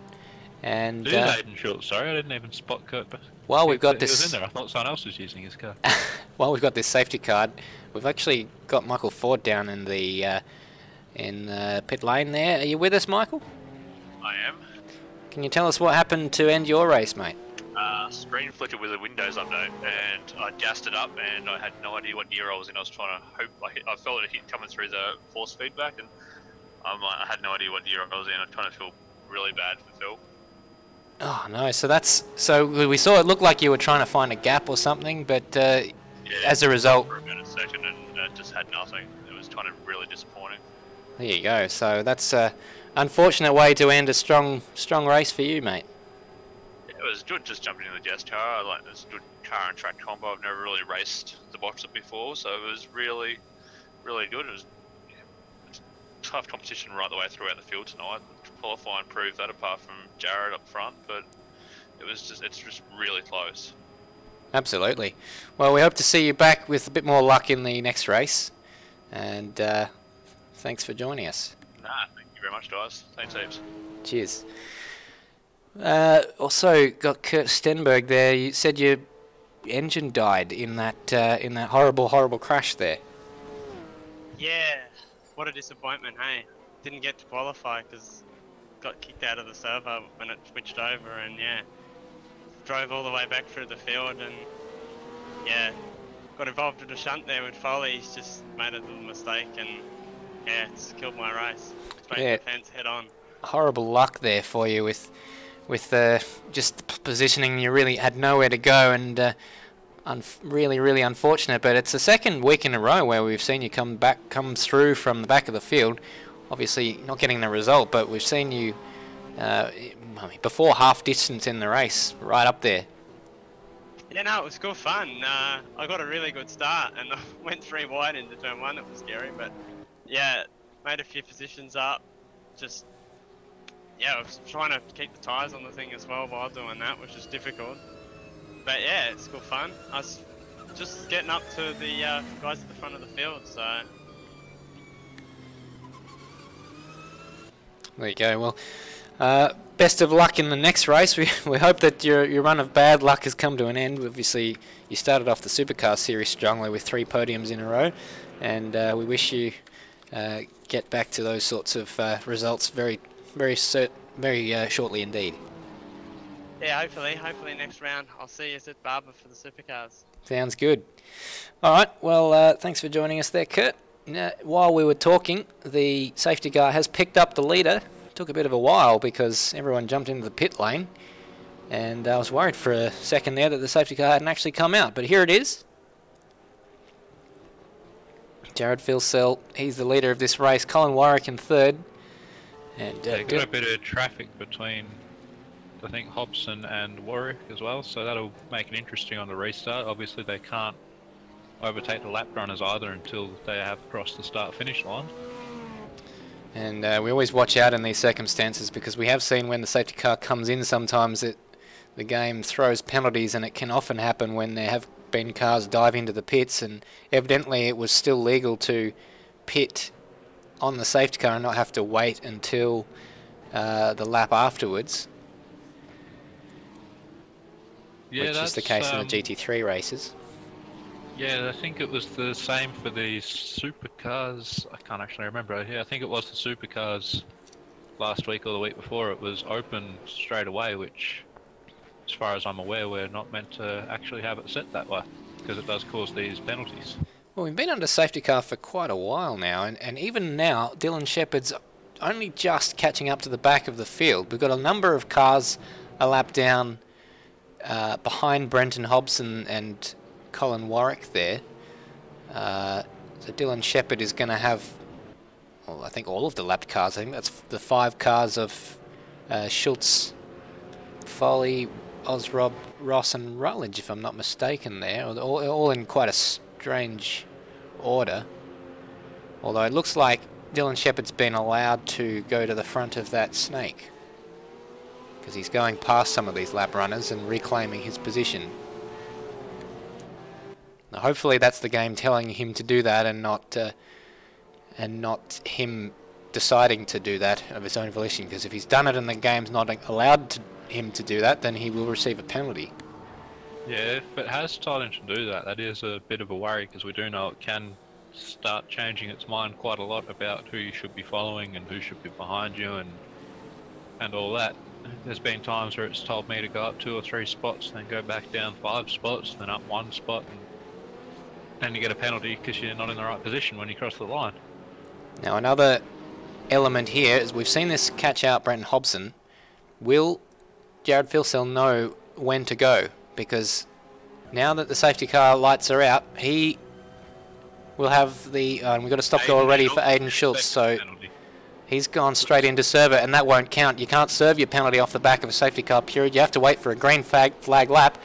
And It is Aiden Schultz, sorry, I didn't even spot Kurt. While we've got He was this, in there, I thought someone else was using his car. while we've got this safety card, we've actually got Michael Ford down in the pit lane there. Are you with us, Michael? I am. Can you tell us what happened to end your race, mate? Screen flickered with a Windows update, and I gassed it up, and I had no idea what gear I was in. I was trying to hope, I felt it hit coming through the force feedback, and I had no idea what gear I was in. I kind of feel really bad for Phil. Oh no, so we saw it looked like you were trying to find a gap or something, but Yeah, as a result, for about a second, and just had nothing. It was kind of really disappointing. there you go. So that's a unfortunate way to end a strong race for you, mate. It was good just jumping in the Jazz car. I like this good car and track combo. I've never really raced the Boxer before, so it was really, really good. It was tough competition right the way throughout the field tonight. Qualifying proved that, apart from Jared up front, but it's just really close. Absolutely. Well, we hope to see you back with a bit more luck in the next race, and thanks for joining us. Nah, thank you very much, guys. Thanks heaps. Cheers. Also got Kurt Stenberg there. You said your engine died in that horrible crash there. Yeah, what a disappointment, hey. Didn't get to qualify because got kicked out of the servo when it switched over, and yeah, drove all the way back through the field, and yeah, got involved with a shunt there with Foley. He's just made a little mistake, and yeah, it's killed my race. Straight to the fence head on. Horrible luck there for you with just positioning. You really had nowhere to go, and really unfortunate. But it's the second week in a row where we've seen you come through from the back of the field. Obviously not getting the result, but we've seen you before half distance in the race, right up there. Yeah, no, it was good fun. I got a really good start, and I went 3 wide into turn 1. It was scary, but yeah, made a few positions up. Just yeah, I was trying to keep the tyres on the thing as well while doing that, which is difficult. But yeah, it's good fun. I was just getting up to the guys at the front of the field, so. There you go. Well, best of luck in the next race. We hope that your run of bad luck has come to an end. Obviously, you started off the Supercar Series strongly with 3 podiums in a row, and we wish you get back to those sorts of results very shortly indeed. Yeah, hopefully next round I'll see you at Barber for the Supercars. Sounds good. All right, well, thanks for joining us there, Kurt. Now, while we were talking, the safety car has picked up the leader. It took a bit of a while because everyone jumped into the pit lane, and I was worried for a second there that the safety car hadn't actually come out, but here it is. Jared Filsell, he's the leader of this race. Colin Warwick in third. And got a bit of traffic between, I think, Hobson and Warwick as well, so that'll make it interesting on the restart. Obviously they can't overtake the lap runners either until they have crossed the start-finish line. And we always watch out in these circumstances, because we have seen when the safety car comes in sometimes the game throws penalties, and it can often happen when there have been cars dive into the pits, and evidently it was still legal to pit on the safety car and not have to wait until the lap afterwards. Yeah, which is the case in the GT3 races. Yeah, I think it was the same for the supercars. I can't actually remember. Yeah, I think it was the supercars last week or the week before, it was open straight away, which, as far as I'm aware, we're not meant to actually have it set that way, because it does cause these penalties. Well, we've been under safety car for quite a while now, and even now, Dylan Shepherd's only just catching up to the back of the field. We've got a number of cars a lap down behind Brenton Hobson and Colin Warwick there. So Dylan Shepherd is going to have, well, I think all of the lapped cars. I think that's the 5 cars of Schultz, Foley, Osrob, Ross and Rutledge, if I'm not mistaken there. All in quite a strange order. Although it looks like Dylan Shepherd's been allowed to go to the front of that snake, because he's going past some of these lap runners and reclaiming his position. Now, hopefully that's the game telling him to do that, and not him deciding to do that of his own volition, because if he's done it and the game's not allowed him to do that, then he will receive a penalty. Yeah, if it has told him to do that, that is a bit of a worry, because we do know it can start changing its mind quite a lot about who you should be following and who should be behind you and all that. There's been times where it's told me to go up 2 or 3 spots, then go back down 5 spots, then up 1 spot, and you get a penalty because you're not in the right position when you cross the line. Now another element here is we've seen this catch out Brenton Hobson. Will Jared Filsell know when to go? Because now that the safety car lights are out, he will have the... we've got a stop go already for Aidan Schultz, so he's gone straight into server, and that won't count. You can't serve your penalty off the back of a safety car period. You have to wait for a green flag lap.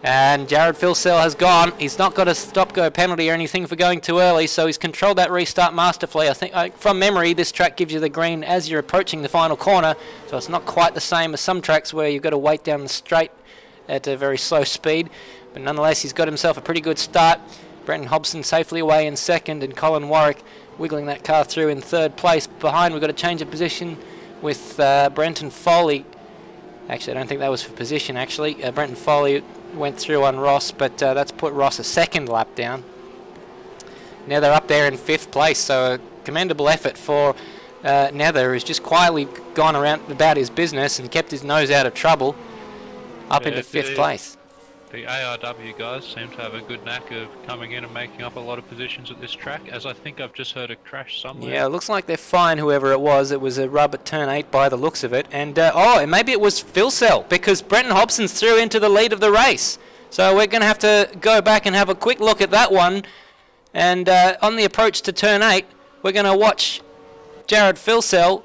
And Jared Filsell has gone. He's not got a stop-go penalty or anything for going too early, so he's controlled that restart masterfully. I think, from memory, this track gives you the green as you're approaching the final corner, so it's not quite the same as some tracks where you've got to wait down the straight at a very slow speed. But nonetheless, he's got himself a pretty good start. Brenton Hobson safely away in second, and Colin Warwick wiggling that car through in 3rd place. Behind, we've got a change of position with Brenton Foley. Actually, I don't think that was for position, actually. Brenton Foley went through on Ross, but that's put Ross a 2nd lap down. Now they're up there in 5th place, so a commendable effort for Nether, who's just quietly gone around about his business and kept his nose out of trouble, up into 5th place. The ARW guys seem to have a good knack of coming in and making up a lot of positions at this track, as I think I've just heard a crash somewhere. Yeah, it looks like they're fine, whoever it was. It was a rub at turn 8 by the looks of it. And, and maybe it was Filsell, because Brenton Hobson's through into the lead of the race. So we're going to have to go back and have a quick look at that one. And on the approach to turn 8, we're going to watch Jared Filsell.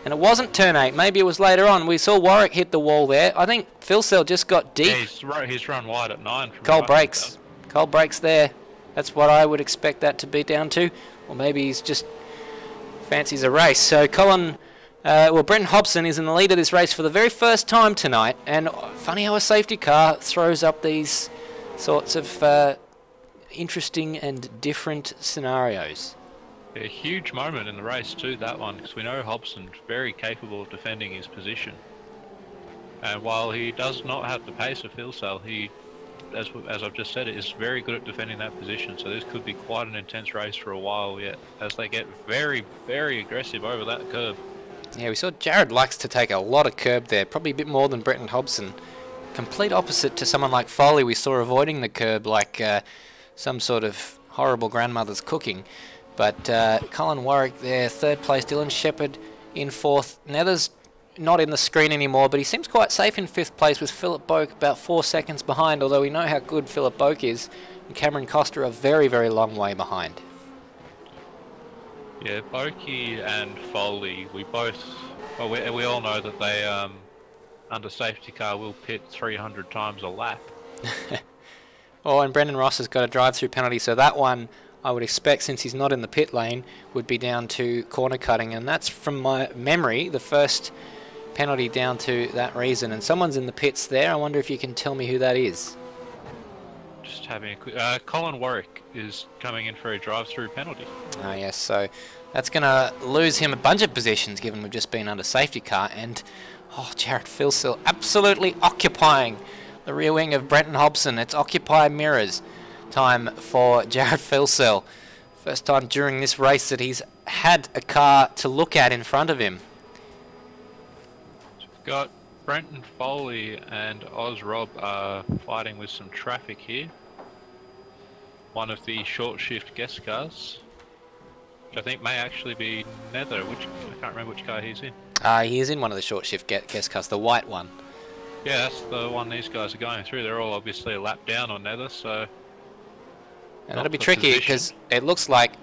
And it wasn't turn 8, maybe it was later on. We saw Warwick hit the wall there. I think Filsell just got deep. Yeah, he's run wide at 9. Cold brakes. Cold brakes there. That's what I would expect that to be down to. Or maybe he's just fancies a race. So Brenton Hobson is in the lead of this race for the very first time tonight. And funny how a safety car throws up these sorts of interesting and different scenarios. A huge moment in the race too, that one, because we know Hobson's very capable of defending his position. And while he does not have the pace of Filsell, he, as I've just said, is very good at defending that position. So this could be quite an intense race for a while yet, as they get very, very aggressive over that curb. Yeah, we saw Jared likes to take a lot of curb there, probably a bit more than Brenton Hobson. Complete opposite to someone like Foley, we saw avoiding the curb like some sort of horrible grandmother's cooking. But Colin Warwick there, 3rd place. Dylan Shepherd in 4th. Nether's not in the screen anymore, but he seems quite safe in 5th place with Philip Boak about 4 seconds behind, although we know how good Philip Boak is. And Cameron Costa a very, very long way behind. Yeah, Boakey and Foley, we all know that they, under safety car, will pit 300 times a lap. And Brendan Ross has got a drive-through penalty, so that one, I would expect, since he's not in the pit lane, would be down to corner cutting, and that's, from my memory, the first penalty down to that reason. And someone's in the pits there. I wonder if you can tell me who that is. Just having a quick... Colin Warwick is coming in for a drive-through penalty. Oh yes, so that's going to lose him a bunch of positions, given we've just been under safety car. And Jared Filsell absolutely occupying the rear wing of Brenton Hobson. It's occupy mirrors time for Jared Filsell. First time during this race that he's had a car to look at in front of him. Got Brenton Foley and Oz Rob are fighting with some traffic here. One of the short shift guest cars, which I think may actually be Nether, I can't remember which car he's in. He is in one of the short shift guest cars, the white one. Yeah, that's the one these guys are going through. They're all obviously a lap down on Nether, so... And that'll be tricky because it looks like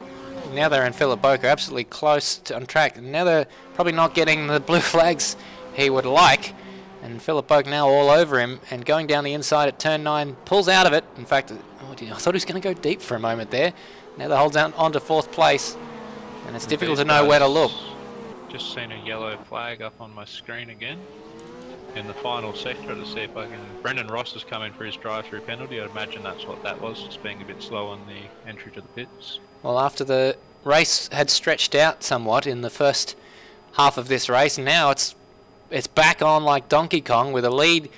Nether and Philip Boak are absolutely close on track. Nether probably not getting the blue flags he would like. And Philip Boak now all over him and going down the inside at turn 9, pulls out of it. In fact, I thought he was going to go deep for a moment there. Nether holds on to 4th place. And it's difficult to know where to look. Just seen a yellow flag up on my screen again. In the final sector to see if I can... Brendan Ross has come in for his drive-through penalty. I'd imagine that's what that was, just being a bit slow on the entry to the pits. Well, after the race had stretched out somewhat in the first half of this race, now it's back on like Donkey Kong with a lead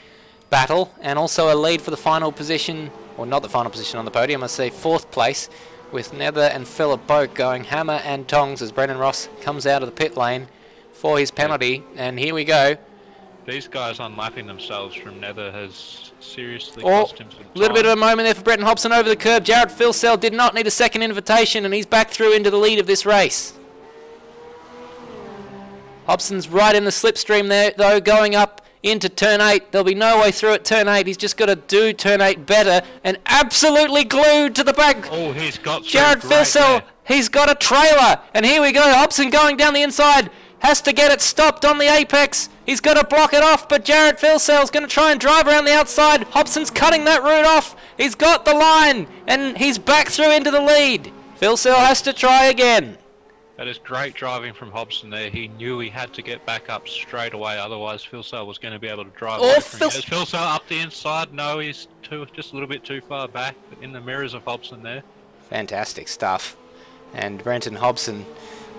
battle and also a lead for the final position, or not the final position on the podium, I say 4th place, with Nether and Philip Boak going hammer and tongs as Brendan Ross comes out of the pit lane for his penalty. And here we go. These guys unlapping themselves from Nether has seriously cost him some time. A little bit of a moment there for Brenton Hobson over the curb. Jared Philsell did not need a second invitation and he's back through into the lead of this race. Hobson's right in the slipstream there though, going up into turn 8. There'll be no way through at turn 8. He's just got to do turn 8 better and absolutely glued to the back. Oh, he's got Jared Philsell, he's got a trailer. And here we go, Hobson going down the inside. Has to get it stopped on the apex. He's got to block it off, but Jared Philsell's going to try and drive around the outside. Hobson's cutting that route off. He's got the line, and he's back through into the lead. Philsell has to try again. That is great driving from Hobson there. He knew he had to get back up straight away, otherwise Philsell was going to be able to drive away from him. Is Philsell up the inside? No, he's just a little bit too far back in the mirrors of Hobson there. Fantastic stuff. And Brenton Hobson...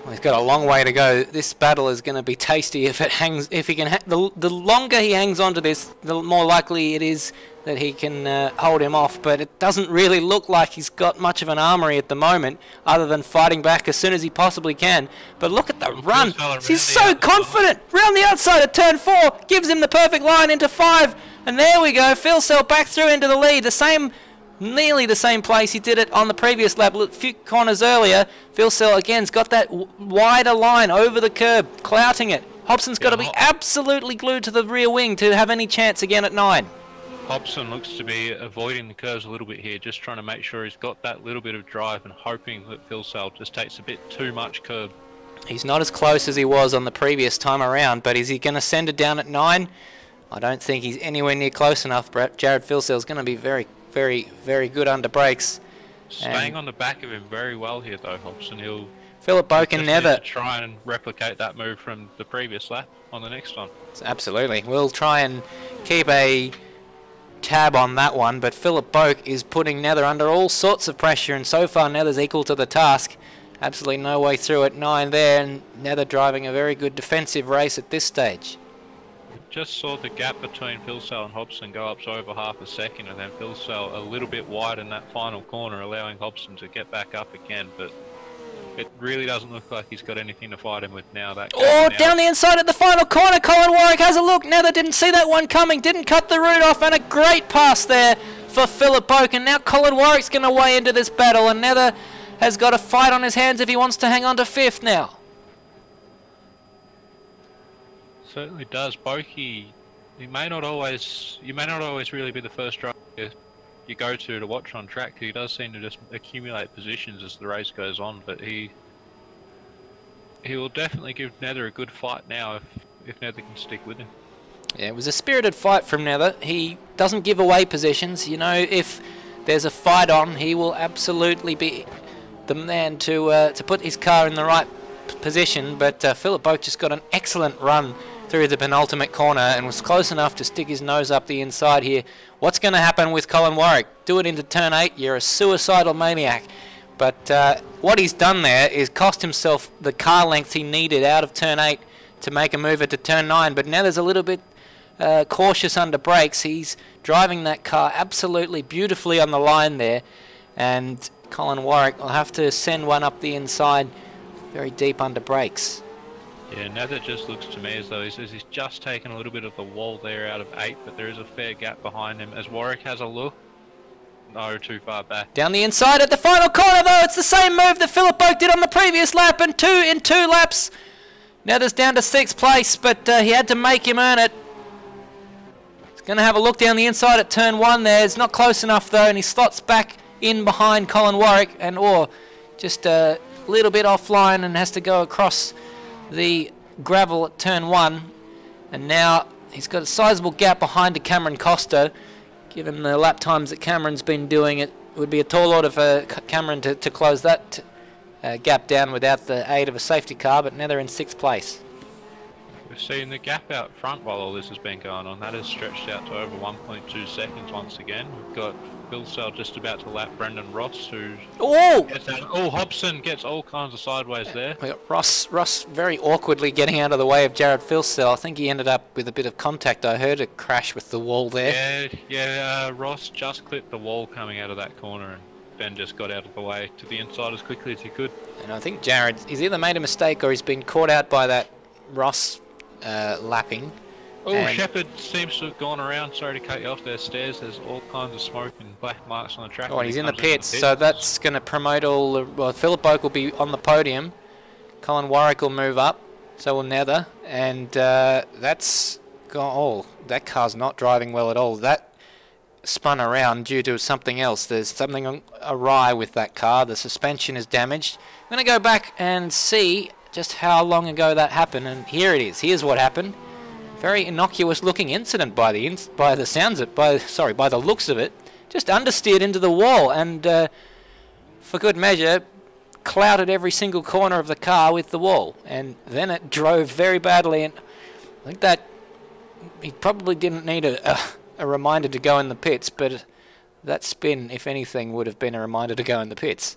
Well, he's got a long way to go. This battle is going to be tasty if it hangs. If he can, the longer he hangs on to this, the more likely it is that he can hold him off. But it doesn't really look like he's got much of an armory at the moment, other than fighting back as soon as he possibly can. But look at the run. He's so confident. Round the outside of turn 4, gives him the perfect line into 5, and there we go. Philsell back through into the lead. Nearly the same place he did it on the previous lap, a few corners earlier. Philsell again's got that wider line over the curb, clouting it. Hobson's got to be absolutely glued to the rear wing to have any chance again at 9. Hobson looks to be avoiding the curves a little bit here, just trying to make sure he's got that little bit of drive and hoping that Philsell just takes a bit too much curb. He's not as close as he was on the previous time around, but is he going to send it down at 9? I don't think he's anywhere near close enough. Jared Philsell's going to be very, very good under brakes. Staying on the back of him very well here though, Hobson. He'll Philip Boak and Nether try and replicate that move from the previous lap on the next one. Absolutely. We'll try and keep a tab on that one, but Philip Boak is putting Nether under all sorts of pressure, and so far Nether's equal to the task. Absolutely no way through at 9 there, and Nether driving a very good defensive race at this stage. Just saw the gap between Philsell and Hobson go up to over half a second, and then Philsell a little bit wide in that final corner, allowing Hobson to get back up again, but it really doesn't look like he's got anything to fight him with now. Down the inside at the final corner, Colin Warwick has a look. Nether didn't see that one coming, didn't cut the route off, and a great pass there for Philip Boak, and now Colin Warwick's going to weigh into this battle, and Nether has got a fight on his hands if he wants to hang on to 5th now. Certainly does. Boakey, you may not always really be the first driver you go to watch on track. He does seem to just accumulate positions as the race goes on, but he will definitely give Nether a good fight now if Nether can stick with him. Yeah, it was a spirited fight from Nether. He doesn't give away positions. You know, if there's a fight on, he will absolutely be the man to put his car in the right position. But Philip Boak just got an excellent run through the penultimate corner and was close enough to stick his nose up the inside here. What's going to happen with Colin Warwick? Do it into turn 8, you're a suicidal maniac. But what he's done there is cost himself the car length he needed out of turn 8 to make a move into turn 9. But now there's a little bit cautious under brakes. He's driving that car absolutely beautifully on the line there. And Colin Warwick will have to send one up the inside very deep under brakes. Yeah, now that just looks to me as though he's just taken a little bit of the wall there out of 8, but there is a fair gap behind him as Warwick has a look. No, too far back. Down the inside at the final corner though, it's the same move that Philip Boak did on the previous lap, and 2 in 2 laps. Now there's down to 6th place, but he had to make him earn it. He's going to have a look down the inside at turn 1 there. It's not close enough though, and he slots back in behind Colin Warwick, and just a little bit offline, and has to go across the gravel at turn 1. And now he's got a sizable gap behind to Cameron Costa. Given the lap times that Cameron's been doing, it would be a tall order for Cameron to close that gap down without the aid of a safety car, but now they're in 6th place. We've seen the gap out front while all this has been going on. That has stretched out to over 1.2 seconds once again. We've got Philsell just about to lap Brendan Ross, who gets out. Oh, Hobson gets all kinds of sideways there. We got Ross very awkwardly getting out of the way of Jared Philsell. I think he ended up with a bit of contact. I heard a crash with the wall there. Yeah, Ross just clipped the wall coming out of that corner, and Ben just got out of the way to the inside as quickly as he could. And I think Jared, he's either made a mistake or he's been caught out by that Ross lapping. Oh, Shepherd seems to have gone around. Sorry to cut you off there, Stairs. There's all kinds of smoke and black marks on the track. Oh, and he's in the pits, so that's going to promote all the... Well, Philip Boak will be on the podium. Colin Warwick will move up, so will Nether. And that's... Oh, that car's not driving well at all. That spun around due to something else. There's something awry with that car. The suspension is damaged. I'm going to go back and see just how long ago that happened, and here it is. Here's what happened. Very innocuous looking incident by the looks of it. Just understeered into the wall, and for good measure clouted every single corner of the car with the wall, and then it drove very badly. And I think that he probably didn't need a reminder to go in the pits, but that spin, if anything, would have been a reminder to go in the pits.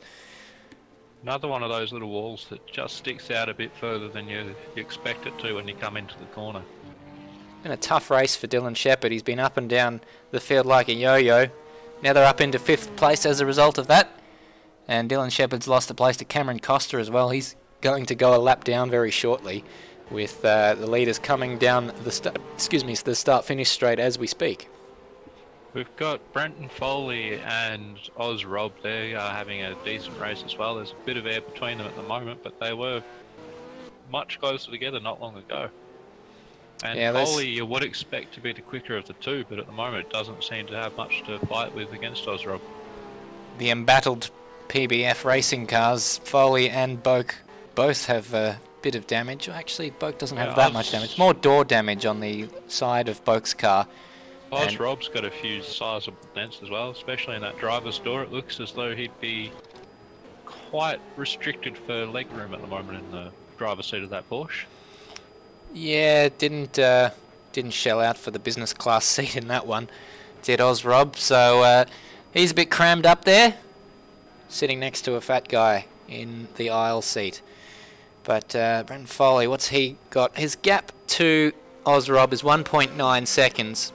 Another one of those little walls that just sticks out a bit further than you expect it to when you come into the corner. Been a tough race for Dylan Shepherd. He's been up and down the field like a yo-yo. Now they're up into 5th place as a result of that. And Dylan Shepherd's lost the place to Cameron Costa as well. He's going to go a lap down very shortly, with the leaders coming down the start-finish straight as we speak. We've got Brenton Foley and Oz Rob there having a decent race as well. There's a bit of air between them at the moment, but they were much closer together not long ago. And yeah, Foley you would expect to be the quicker of the two, but at the moment doesn't seem to have much to fight with against Oz Rob. The embattled PBF racing cars, Foley and Boak, both have a bit of damage. Actually, Boak doesn't have that much damage. More door damage on the side of Boak's car. Oz Rob's got a few sizable dents as well, especially in that driver's door. It looks as though he'd be quite restricted for leg room at the moment in the driver's seat of that Porsche. Yeah, didn't shell out for the business class seat in that one, did Oz Rob. So he's a bit crammed up there, sitting next to a fat guy in the aisle seat. But Brenton Foley, what's he got? His gap to Oz Rob is 1.9 seconds.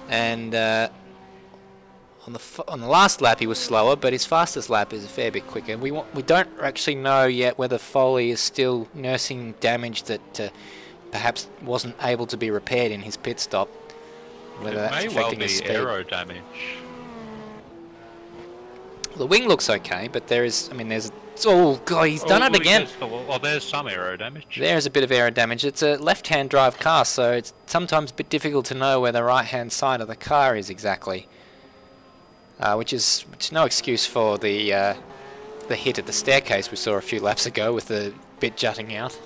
And on the last lap he was slower, but his fastest lap is a fair bit quicker. We don't actually know yet whether Foley is still nursing damage that perhaps wasn't able to be repaired in his pit stop. Whether that's affecting his speed. It may well be aero damage. The wing looks okay, but there's oh god, he's done it again. There's some aero damage. There's a bit of aero damage. It's a left-hand drive car, so it's sometimes a bit difficult to know where the right-hand side of the car is exactly. Which is no excuse for the hit at the staircase we saw a few laps ago with the bit jutting out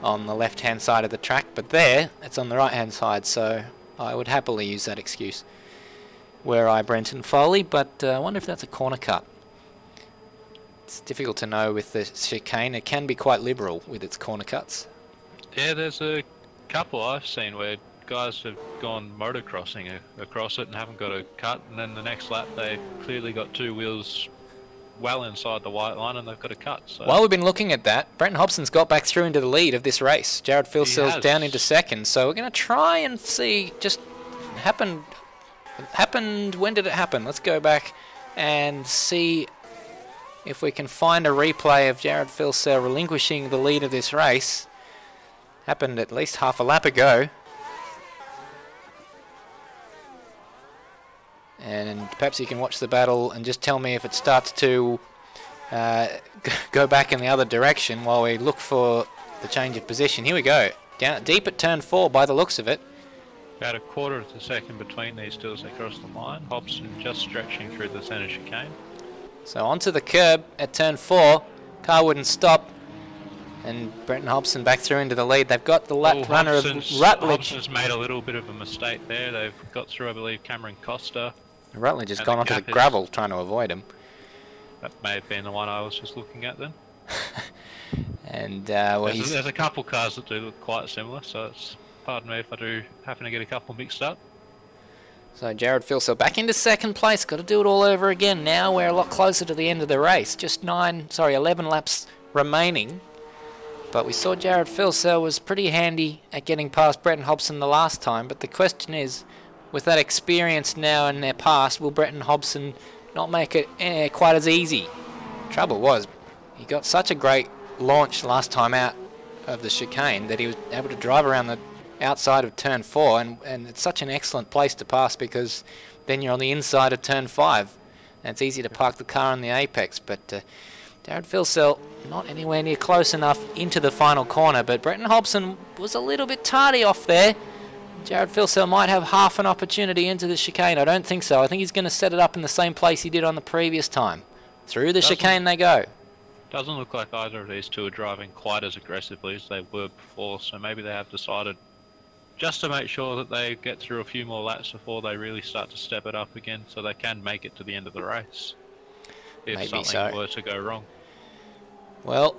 on the left-hand side of the track. But there, it's on the right-hand side, so I would happily use that excuse. Were I Brenton Foley, but I wonder if that's a corner cut. It's difficult to know with the chicane. It can be quite liberal with its corner cuts. Yeah, there's a couple I've seen where guys have gone motocrossing across it and haven't got a cut, and then the next lap they clearly got two wheels well inside the white line and they've got a cut. So. While we've been looking at that, Brenton Hobson's got back through into the lead of this race. Jared Philsell's down into second, so we're going to try and see just happened. When did it happen? Let's go back and see if we can find a replay of Jared Philsell relinquishing the lead of this race. Happened at least half a lap ago. And perhaps you can watch the battle and just tell me if it starts to go back in the other direction while we look for the change of position. Here we go. Down deep at turn 4 by the looks of it. About a quarter of a second between these two as they cross the line. Hobson just stretching through the centre chicane. So onto the curb at turn 4. Car wouldn't stop. And Brenton Hobson back through into the lead. They've got the lap runner of Rutledge. Hobson's made a little bit of a mistake there. They've got through, I believe, Cameron Costa. Rutledge has gone onto the gravel trying to avoid him. That may have been the one I was just looking at then. And well, there's a couple cars that do look quite similar, so it's, pardon me if I do happen to get a couple mixed up. So Jared Filsell back into second place. Got to do it all over again. Now we're a lot closer to the end of the race. Just 11 laps remaining. But we saw Jared Filsell was pretty handy at getting past Brenton Hobson the last time. But the question is, with that experience now in their past, will Brenton Hobson not make it quite as easy? Trouble was, he got such a great launch last time out of the chicane that he was able to drive around the outside of turn 4, and it's such an excellent place to pass because then you're on the inside of turn 5 and it's easy to park the car on the apex. But Jared Filsell not anywhere near close enough into the final corner, but Brenton Hobson was a little bit tardy off there. Jared Filsell might have half an opportunity into the chicane. I don't think so. I think he's going to set it up in the same place he did on the previous time. Through the chicane they go. Doesn't look like either of these two are driving quite as aggressively as they were before, so maybe they have decided just to make sure that they get through a few more laps before they really start to step it up again so they can make it to the end of the race if maybe something were to go wrong. Well,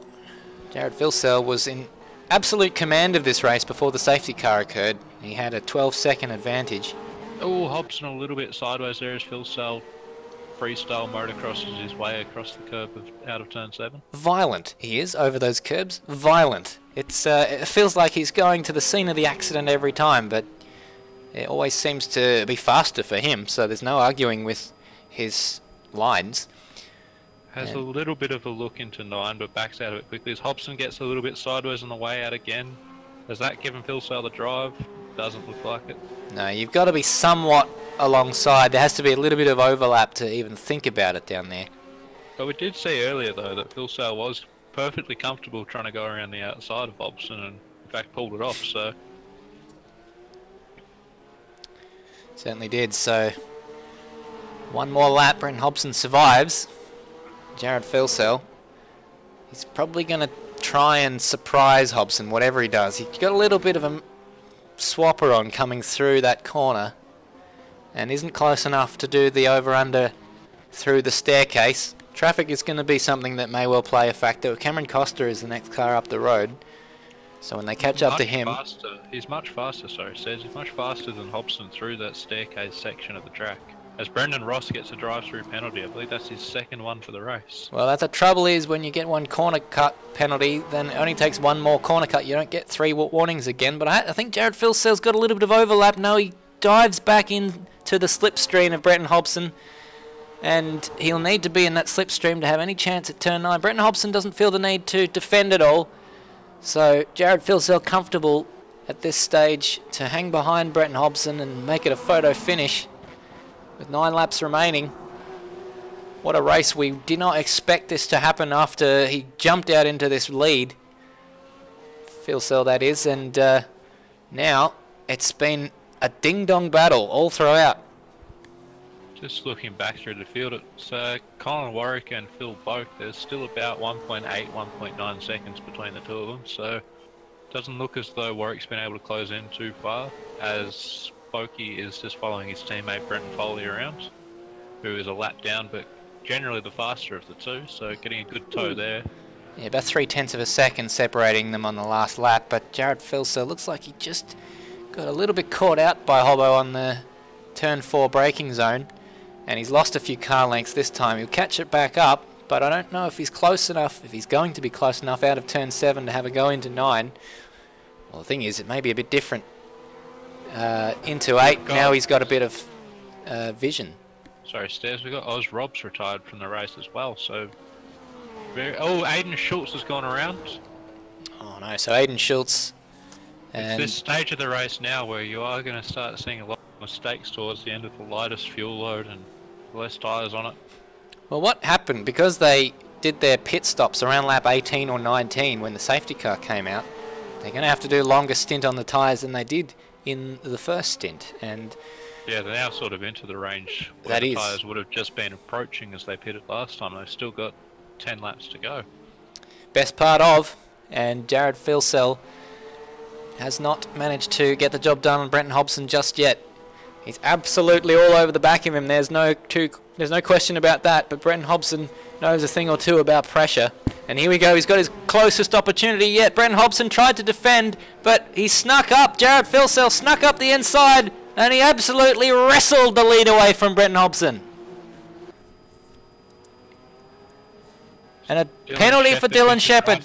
Jared Filsell was in absolute command of this race before the safety car occurred. He had a 12-second advantage. Oh, Hobson a little bit sideways there as Filsell freestyle motocrosses his way across the curb out of turn 7. Violent he is over those curbs. Violent. It feels like he's going to the scene of the accident every time, but it always seems to be faster for him, so there's no arguing with his lines. Has a little bit of a look into 9, but backs out of it quickly as Hobson gets a little bit sideways on the way out again. Has that given Filsell the drive? Doesn't look like it. No, you've got to be somewhat alongside. There has to be a little bit of overlap to even think about it down there. But we did see earlier, though, that Filsell was perfectly comfortable trying to go around the outside of Hobson and, in fact, pulled it off, so... Certainly did, so... One more lap, Brenton Hobson survives. Jared Filsell, he's probably going to try and surprise Hobson, whatever he does. He got a little bit of a swapper on coming through that corner and isn't close enough to do the over-under through the staircase. Traffic is going to be something that may well play a factor. Cameron Costa is the next car up the road, so when they catch up to him... He's much faster, he's much faster than Hobson through that staircase section of the track. As Brendan Ross gets a drive-through penalty, I believe that's his second one for the race. Well, that's the trouble is when you get one corner cut penalty, then it only takes one more corner cut. You don't get 3 warnings again. But I think Jared Filsell's got a little bit of overlap. No, he dives back into the slipstream of Brenton Hobson, and he'll need to be in that slipstream to have any chance at turn 9. Brenton Hobson doesn't feel the need to defend at all. So Jared Filsell comfortable at this stage to hang behind Brenton Hobson and make it a photo finish. With 9 laps remaining. What a race. We did not expect this to happen after he jumped out into this lead. Filsell, that is. And now it's been a ding-dong battle all throughout. Just looking back through the field, it's Colin Warwick and Phil Boak. There's still about 1.8, 1.9 seconds between the two of them. So it doesn't look as though Warwick's been able to close in too far, as Pokey is just following his teammate Brenton Foley around, who is a lap down, but generally the faster of the two, so getting a good tow there. Yeah, about 0.3 of a second separating them on the last lap, but Jared Filsell looks like he just got a little bit caught out by Hobbo on the turn 4 braking zone, and he's lost a few car lengths this time. He'll catch it back up, but I don't know if he's close enough, if he's going to be close enough out of turn 7 to have a go into 9. Well, the thing is, it may be a bit different. Into 8, now he's got a bit of vision. Sorry, Stairs, we got Oz Robs retired from the race as well, so... Oh, Aiden Schultz has gone around. Oh no, so Aiden Schultz And it's this stage of the race now where you are going to start seeing a lot of mistakes towards the end of the lightest fuel load and less tyres on it. well, what happened, because they did their pit stops around lap 18 or 19 when the safety car came out, they're going to have to do a longer stint on the tyres than they did in the first stint. And yeah, they're now sort of into the range where That the is. tyres would have just been approaching as they pitted last time. They've still got 10 laps to go. best part of, and Jared Filsell has not managed to get the job done on Brenton Hobson just yet. He's absolutely all over the back of him. There's no question about that. But Brenton Hobson knows a thing or two about pressure. And here we go. He's got his closest opportunity yet. Brenton Hobson tried to defend, but he snuck up. Jared Filsell snuck up the inside, and he absolutely wrestled the lead away from Brenton Hobson. And a penalty for Dylan Shepherd.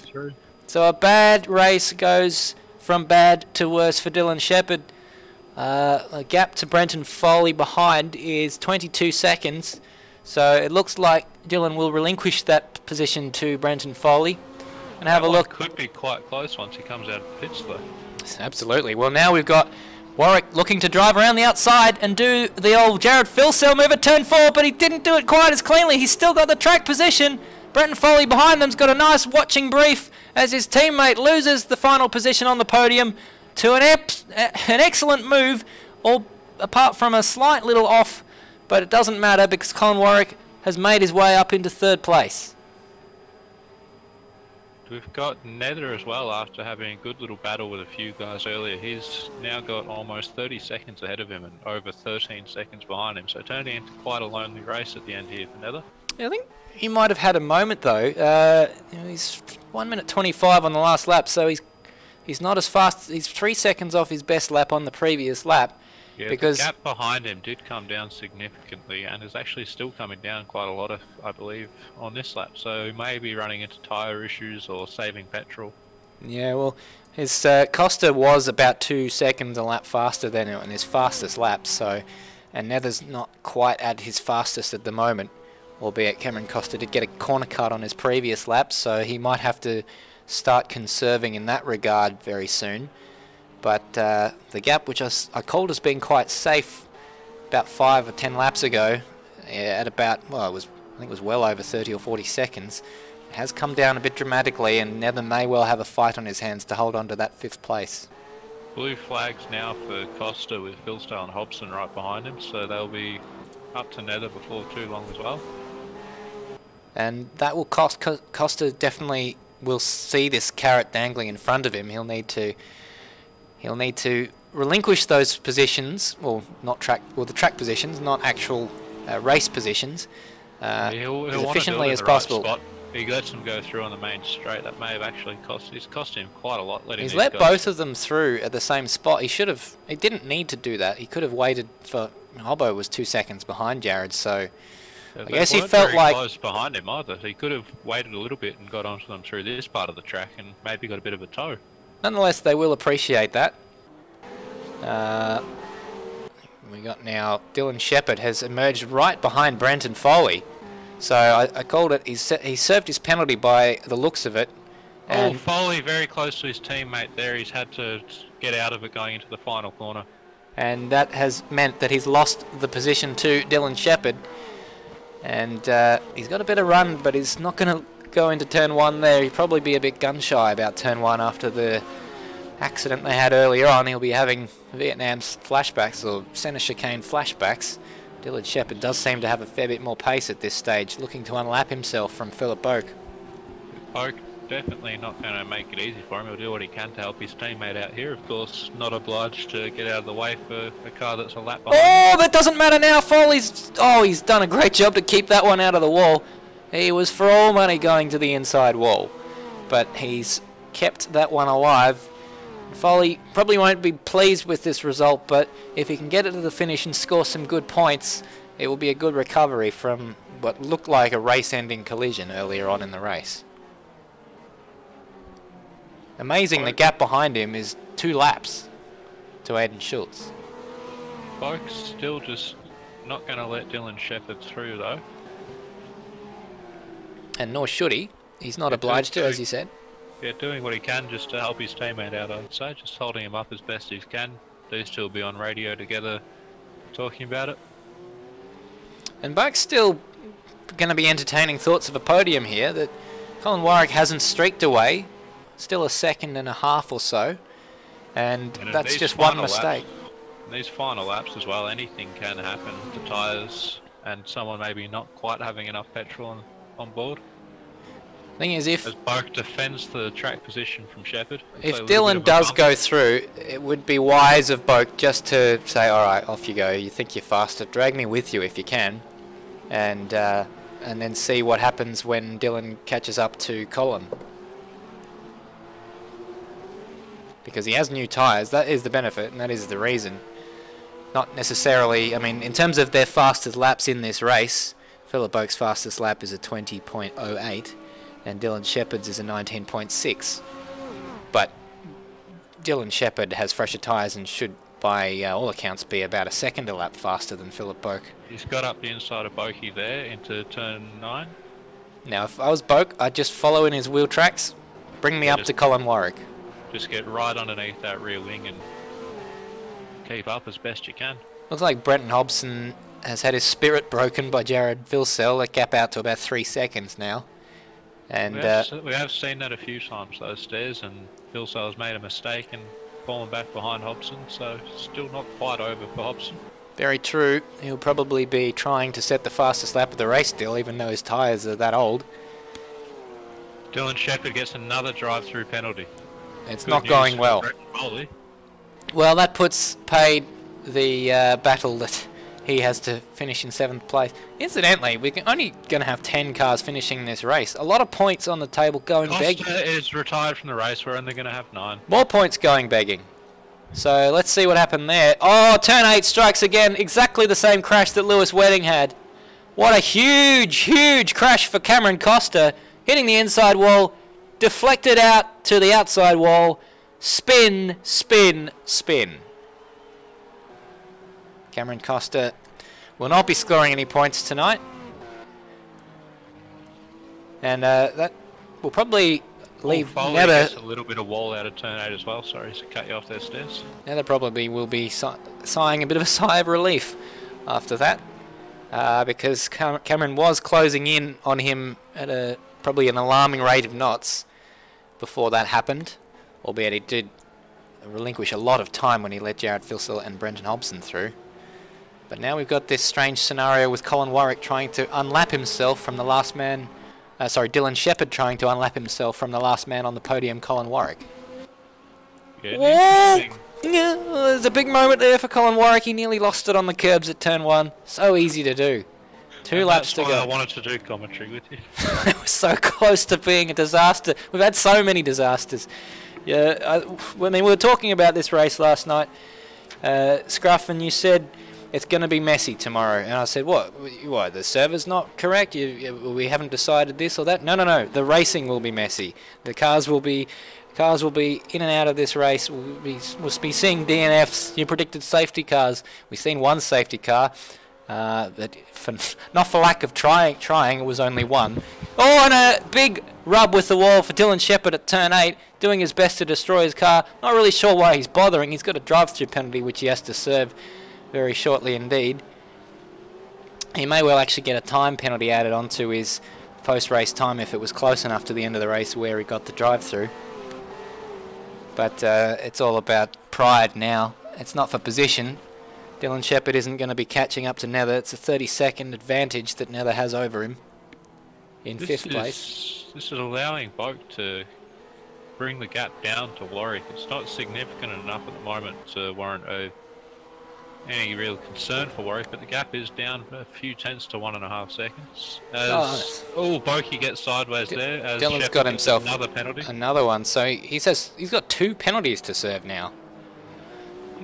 So a bad race goes from bad to worse for Dylan Shepherd. A gap to Brenton Foley behind is 22 seconds. So it looks like Dylan will relinquish that position to Brenton Foley. And have a look. Could be quite close once he comes out of the pits though. Absolutely. Well, now we've got Warwick looking to drive around the outside and do the old Jared Filsell move at turn 4, but he didn't do it quite as cleanly. He's still got the track position. Brenton Foley behind them's got a nice watching brief as his teammate loses the final position on the podium to an excellent move, all apart from a slight little off, but it doesn't matter because Colin Warwick has made his way up into third place. We've got Nether as well after having a good little battle with a few guys earlier. He's now got almost 30 seconds ahead of him and over 13 seconds behind him, so turning into quite a lonely race at the end here for Nether. I think he might have had a moment though. He's 1 minute 25 on the last lap, so he's not as fast. He's 3 seconds off his best lap on the previous lap. Yeah, because the gap behind him did come down significantly and is actually still coming down quite a lot, I believe, on this lap. So he may be running into tyre issues or saving petrol. Yeah, well, his Costa was about 2 seconds a lap faster than him on his fastest lap. So, and Nether's not quite at his fastest at the moment. Albeit Cameron Costa did get a corner cut on his previous lap, so he might have to start conserving in that regard very soon. But the gap, which I called as being quite safe about 5 or 10 laps ago, at about, well, I think it was well over 30 or 40 seconds, it has come down a bit dramatically, and Nether may well have a fight on his hands to hold on to that 5th place. Blue flags now for Costa with Filsell and Hobson right behind him, so they'll be up to Nether before too long as well. And that will cost Costa. Definitely will see this carrot dangling in front of him. He'll need to relinquish those positions, well, not track, well, the track positions, not actual race positions, as efficiently as possible. Right, he lets them go through on the main straight. That may have actually cost him quite a lot. He's let both of them through at the same spot. He should have. He didn't need to do that. He could have waited for. Hobbo was 2 seconds behind Jared, so. I guess he felt very like close behind him either. He could have waited a little bit and got onto them through this part of the track and maybe got a bit of a tow. Nonetheless, they will appreciate that. We got now Dylan Shepherd has emerged right behind Brenton Foley. So I called it. He served his penalty by the looks of it. And Foley very close to his teammate there. He's had to get out of it going into the final corner. And that has meant that he's lost the position to Dylan Shepherd. And he's got a bit of run, but he's not going to go into turn 1 there. He'll probably be a bit gun-shy about turn 1 after the accident they had earlier on. He'll be having Vietnam's flashbacks, or centre chicane flashbacks. Dylan Shepherd does seem to have a fair bit more pace at this stage, looking to unlap himself from Philip Boak. Boak definitely not going to make it easy for him. He'll do what he can to help his teammate out here. Of course, not obliged to get out of the way for a car that's a lap behind. Oh, that doesn't matter now. Foley's... Oh, he's done a great job to keep that one out of the wall. He was for all money going to the inside wall. But he's kept that one alive. Foley probably won't be pleased with this result, but if he can get it to the finish and score some good points, it will be a good recovery from what looked like a race-ending collision earlier on in the race. Amazing, the gap behind him is 2 laps to Aidan Schultz. Boak's still just not going to let Dylan Shepherd through though. And nor should he. He's not obliged to, as you said. Yeah, doing what he can just to help his teammate out, I'd say. Just holding him up as best he can. These two will be on radio together talking about it. And Buck's still going to be entertaining thoughts of a podium here, that Colin Warwick hasn't streaked away. Still a second and a half or so. And that's just one mistake. In these final laps as well, anything can happen. The tyres and someone maybe not quite having enough petrol on board. Thing is, if as Boak defends the track position from Shepherd, if Dylan does go through, it would be wise of Boak just to say, all right, off you go. You think you're faster, drag me with you if you can, and then see what happens when Dylan catches up to Colin. Because he has new tyres, that is the benefit, and that is the reason. Not necessarily, I mean, in terms of their fastest laps in this race, Philip Boak's fastest lap is a 20.08, and Dylan Shepherd's is a 19.6. But Dylan Shepherd has fresher tyres and should, by all accounts, be about a second a lap faster than Philip Boak. He's got up the inside of Boakey there into turn 9. Now, if I was Boak, I'd just follow in his wheel tracks, bring me up to Colin Warwick. Just get right underneath that rear wing and keep up as best you can. Looks like Brenton Hobson has had his spirit broken by Jared Vilsell. A gap out to about 3 seconds now. And we have seen that a few times, those Stairs, and Vilsell has made a mistake and fallen back behind Hobson, so still not quite over for Hobson. Very true. He'll probably be trying to set the fastest lap of the race still, even though his tyres are that old. Dylan Shepherd gets another drive-through penalty. It's not going well. Well, that puts paid the battle that he has to finish in 7th place. Incidentally, we're only going to have 10 cars finishing this race. A lot of points on the table going begging. Costa is retired from the race. We're only going to have 9. More points going begging. So let's see what happened there. Oh, turn 8 strikes again. Exactly the same crash that Lewis Wedding had. What a huge, huge crash for Cameron Costa. Hitting the inside wall. Deflected out to the outside wall. Spin, spin, spin. Cameron Costa will not be scoring any points tonight. And that will probably leave Nether. Gets a little bit of wall out of turn 8 as well. Sorry to cut you off there, Stairs. Nether probably will be sighing a bit of a sigh of relief after that. Because Cameron was closing in on him at probably an alarming rate of knots before that happened. Albeit he did relinquish a lot of time when he let Jared Filsell and Brenton Hobson through. But now we've got this strange scenario with Colin Warwick trying to unlap himself from the last man. Dylan Shepherd trying to unlap himself from the last man on the podium, Colin Warwick. Yeah, there's a big moment there for Colin Warwick. He nearly lost it on the curbs at turn 1. So easy to do. 2 laps to go. That's why I wanted to do commentary with you. It was so close to being a disaster. We've had so many disasters. Yeah, I mean, we were talking about this race last night, Scruff, and you said it's going to be messy tomorrow. And I said, what? The server's not correct? We haven't decided this or that? No. The racing will be messy. The cars will be in and out of this race. We'll be seeing DNFs. You predicted safety cars. We've seen one safety car. That not for lack of trying, it was only one. Oh, and a big rub with the wall for Dylan Shepherd at turn 8, doing his best to destroy his car. Not really sure why he's bothering. He's got a drive-through penalty which he has to serve very shortly indeed. He may well actually get a time penalty added onto his post-race time if it was close enough to the end of the race where he got the drive-through. But it's all about pride now. It's not for position. Dylan Shepherd isn't going to be catching up to Nether. It's a 30-second advantage that Nether has over him in 5th place. This is allowing Boak to bring the gap down to Warwick. It's not significant enough at the moment to warrant any real concern for Warwick, but the gap is down a few tenths to 1.5 seconds. Boakey gets sideways there. As Dylan's Shepherd got himself another penalty. Another one. So he says he's got 2 penalties to serve now.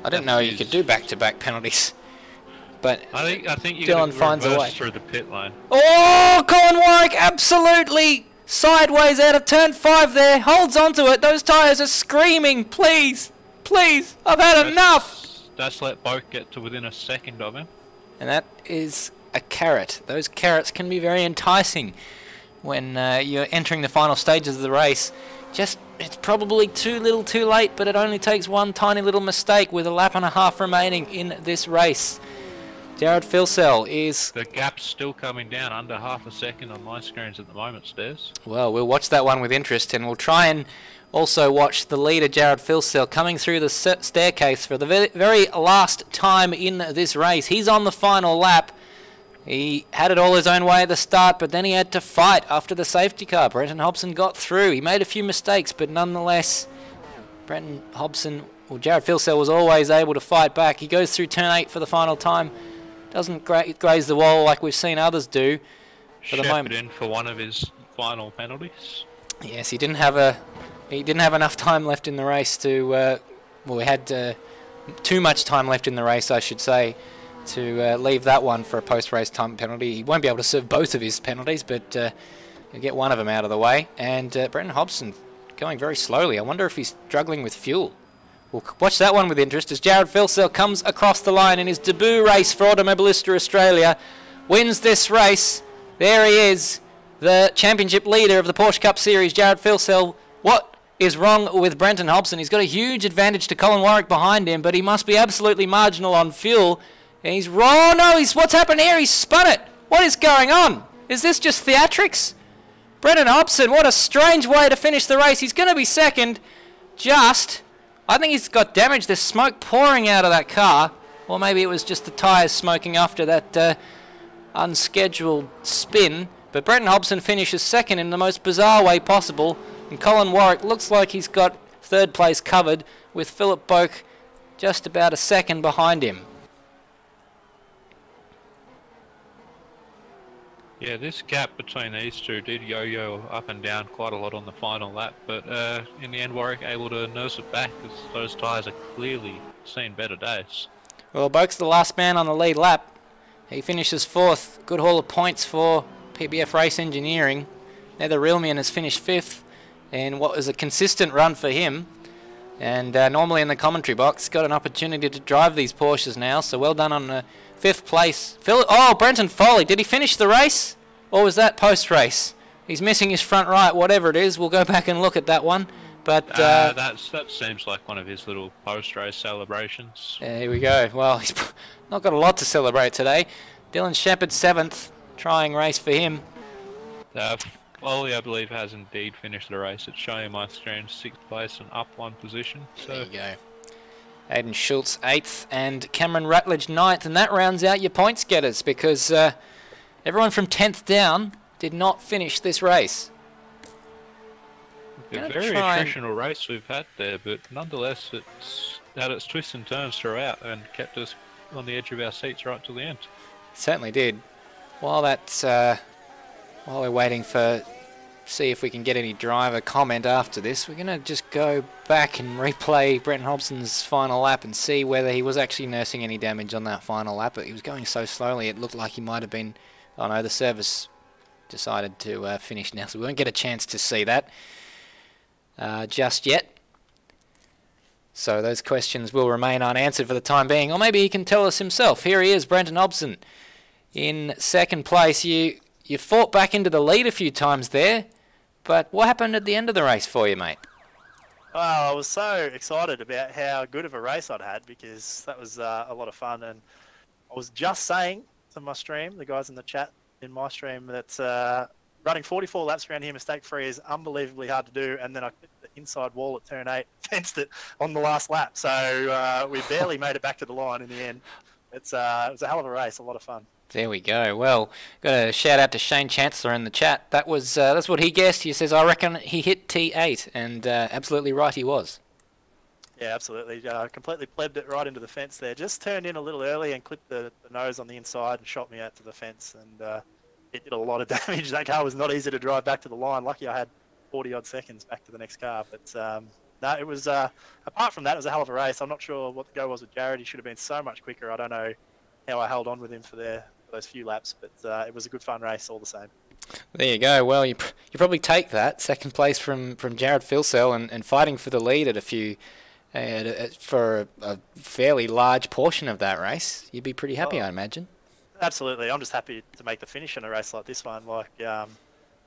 I didn't know you could do back-to-back penalties, but I think Dylan finds a way through the pit lane. Oh, Colin Warwick absolutely sideways out of turn 5 there, holds onto it. Those tyres are screaming, please, please, I've had enough. That's let Boak get to within a second of him. And that is a carrot. Those carrots can be very enticing when you're entering the final stages of the race. it's probably too little too late, but it only takes one tiny little mistake with a lap and a half remaining in this race. Jared Filsell is... The gap's still coming down under half a second on my screens at the moment, Stairs. Well, we'll watch that one with interest, and we'll try and also watch the leader, Jared Filsell, coming through the staircase for the very last time in this race. He's on the final lap. He had it all his own way at the start, but then he had to fight after the safety car. Brenton Hobson got through. He made a few mistakes, but nonetheless, Jared Filsell was always able to fight back. He goes through turn 8 for the final time. Doesn't graze the wall like we've seen others do for the moment. In for one of his final penalties. Yes, he didn't have enough time left in the race to. Well, we had too much time left in the race, I should say, to leave that one for a post-race time penalty. He won't be able to serve both of his penalties, but he'll get one of them out of the way. And Brenton Hobson going very slowly. I wonder if he's struggling with fuel. We'll watch that one with interest as Jared Filsell comes across the line in his debut race for Automobilista Australia. Wins this race. There he is, the championship leader of the Porsche Cup Series, Jared Filsell. What is wrong with Brenton Hobson? He's got a huge advantage to Colin Warwick behind him, but he must be absolutely marginal on fuel. And he's wrong. No, what's happened here? He's spun it. What is going on? Is this just theatrics? Brenton Hobson, what a strange way to finish the race. He's going to be second. I think he's got damage. There's smoke pouring out of that car. Or maybe it was just the tyres smoking after that unscheduled spin. But Brenton Hobson finishes second in the most bizarre way possible. And Colin Warwick looks like he's got third place covered, with Philip Boak just about a second behind him. Yeah, this gap between these two did yo-yo up and down quite a lot on the final lap, but in the end Warwick able to nurse it back as those tyres are clearly seen better days. Well, Boak's the last man on the lead lap. He finishes fourth. Good haul of points for PBF Race Engineering. Nether Realmian has finished fifth in what was a consistent run for him. And normally in the commentary box, got an opportunity to drive these Porsches now, so well done on fifth place. Brenton Foley, did he finish the race? Or was that post-race? He's missing his front right, whatever it is. We'll go back and look at that one. But that seems like one of his little post-race celebrations. Here we go. Well, he's not got a lot to celebrate today. Dylan Shepherd, seventh. Trying race for him. Foley, I believe, has indeed finished the race. It's showing my screen sixth place and up one position. So there you go. Aidan Schultz, 8th, and Cameron Rutledge, 9th, and that rounds out your points getters, because everyone from 10th down did not finish this race. A very attritional race we've had there, but nonetheless it's had its twists and turns throughout and kept us on the edge of our seats right till the end. Certainly did. While we're waiting for... see if we can get any driver comment after this, we're going to just go back and replay Brenton Hobson's final lap and see whether he was actually nursing any damage on that final lap. But he was going so slowly it looked like he might have been... oh no, the service decided to finish now, so we won't get a chance to see that just yet. So those questions will remain unanswered for the time being, or maybe he can tell us himself. Here he is, Brenton Hobson in second place. You fought back into the lead a few times there, but what happened at the end of the race for you, mate? Well, I was so excited about how good of a race I'd had, because that was a lot of fun, and I was just saying to my stream, the guys in the chat in my stream, that running 44 laps around here mistake-free is unbelievably hard to do, and then I hit the inside wall at turn 8, fenced it on the last lap, so we barely made it back to the line in the end. It was a hell of a race, a lot of fun. There we go. Well, got a shout out to Shane Chancellor in the chat. That was that's what he guessed. He says, I reckon he hit T8, and absolutely right he was. Yeah, absolutely. Completely plebbed it right into the fence there. Just turned in a little early and clipped the nose on the inside and shot me out to the fence, and it did a lot of damage. That car was not easy to drive back to the line. Lucky I had 40 odd seconds back to the next car, but no, it was apart from that, it was a hell of a race. I'm not sure what the go was with Jared. He should have been so much quicker. I don't know how I held on with him for those few laps, but it was a good fun race all the same. There you go. Well, you probably take that second place from Jared Filsell and fighting for the lead at a few for a fairly large portion of that race. You'd be pretty happy, I imagine. Absolutely. I'm just happy to make the finish in a race like this one. Like, I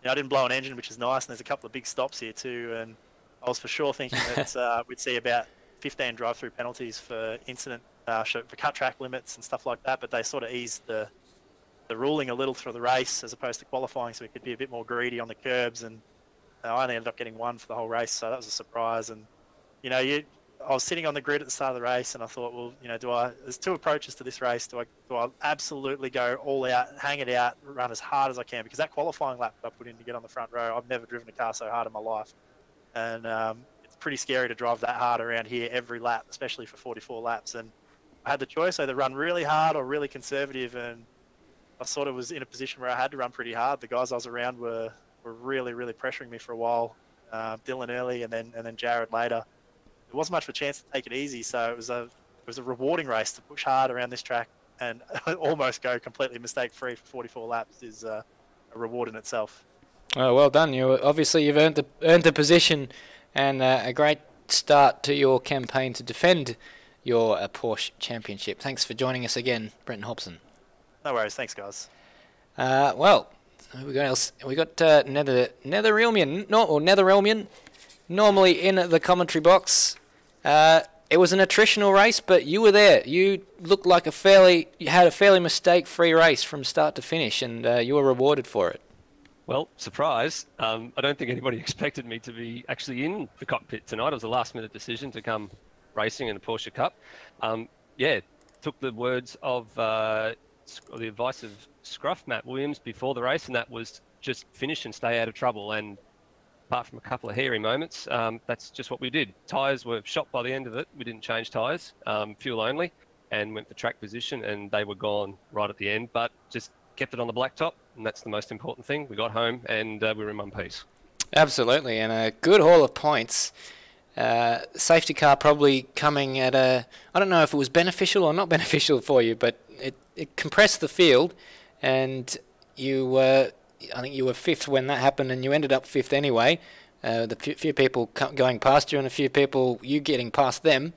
didn't blow an engine, which is nice, and there's a couple of big stops here too, and I was for sure thinking that we'd see about 15 drive-through penalties for incident, for cut track limits and stuff like that, but they sort of eased the ruling a little through the race as opposed to qualifying, so we could be a bit more greedy on the curbs, and I only ended up getting one for the whole race, so that was a surprise. And I was sitting on the grid at the start of the race, and I thought, well, there's two approaches to this race. Do I absolutely go all out, hang it out, run as hard as I can, because that qualifying lap that I put in to get on the front row, I've never driven a car so hard in my life, and it's pretty scary to drive that hard around here every lap, especially for 44 laps. And I had the choice either run really hard or really conservative, and I sort of was in a position where I had to run pretty hard. The guys I was around were really, really pressuring me for a while. Dylan early, and then Jared later. There wasn't much of a chance to take it easy, so it was a rewarding race to push hard around this track and almost go completely mistake-free for 44 laps is a reward in itself. Oh, well done. You've earned the position, and a great start to your campaign to defend your Porsche Championship. Thanks for joining us again, Brenton Hobson. No worries, thanks guys. Well, we got Netherelmian, normally in the commentary box. It was an attritional race, but you were there. You looked like you had a fairly mistake-free race from start to finish, and you were rewarded for it. Well, surprise. I don't think anybody expected me to be actually in the cockpit tonight. It was a last-minute decision to come racing in the Porsche Cup. Took the words of the advice of Scruff, Matt Williams, before the race, and that was just finish and stay out of trouble. And apart from a couple of hairy moments, that's just what we did. Tyres were shot by the end of it. We didn't change tyres, fuel only, and went for track position, and they were gone right at the end, but just kept it on the blacktop, and that's the most important thing. We got home, and we were in one piece. It and a good haul of points. Safety car probably coming at I don't know if it was beneficial or not beneficial for you, but it compressed the field, and I think you were fifth when that happened, and you ended up fifth anyway. The few people going past you and a few people you getting past them,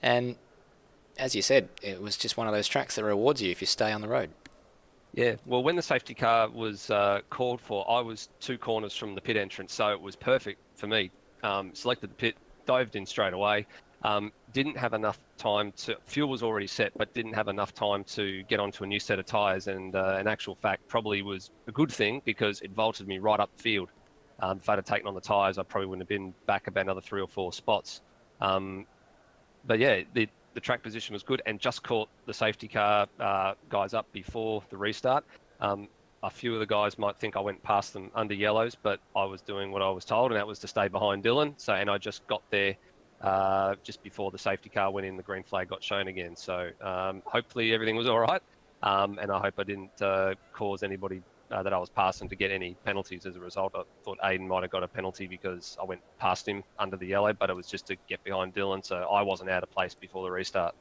and as you said, it was just one of those tracks that rewards you if you stay on the road. Yeah, well, when the safety car was called for, I was 2 corners from the pit entrance, so it was perfect for me. Selected the pit, dived in straight away. Didn't have enough time fuel was already set, but didn't have enough time to get onto a new set of tyres, and in actual fact probably was a good thing because it vaulted me right up the field. If I'd have taken on the tyres, I probably wouldn't have been back about another 3 or 4 spots. But yeah, the track position was good, and just caught the safety car guys up before the restart. A few of the guys might think I went past them under yellows, but I was doing what I was told, and that was to stay behind Dylan. And I just got there just before the safety car went in, the green flag got shown again. So hopefully everything was all right, and I hope I didn't cause anybody that I was passing to get any penalties as a result. I thought Aiden might have got a penalty because I went past him under the yellow, but it was just to get behind Dylan, so I wasn't out of place before the restart.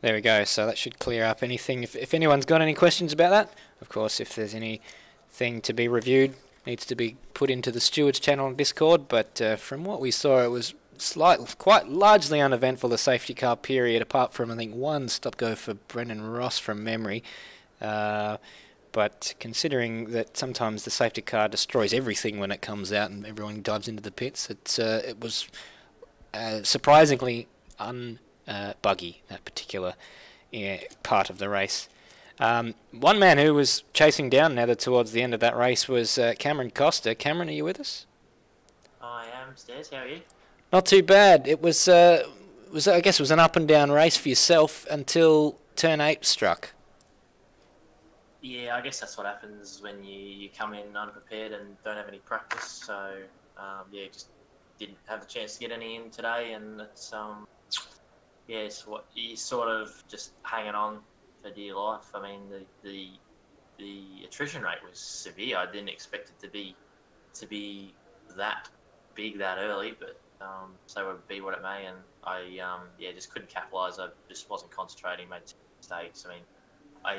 There we go, so that should clear up anything. If anyone's got any questions about that, of course, if there's anything to be reviewed, needs to be put into the Stewards channel on Discord, but from what we saw, it was quite largely uneventful, the safety car period, apart from, I think, one stop-go for Brendan Ross from memory. But considering that sometimes the safety car destroys everything when it comes out and everyone dives into the pits, it was surprisingly buggy, that particular part of the race. One man who was chasing down Nether towards the end of that race was Cameron Costa. Cameron, are you with us? I am, Stairs. How are you? Not too bad. It was I guess it was an up and down race for yourself until turn 8 struck. Yeah, I guess that's what happens when you come in unprepared and don't have any practice. So just didn't have the chance to get any in today, and it's it's what you sort of just hanging on for dear life. I mean, the attrition rate was severe. I didn't expect it to be that big that early, but so it would be what it may, and I just couldn't capitalise. I just wasn't concentrating, made mistakes. I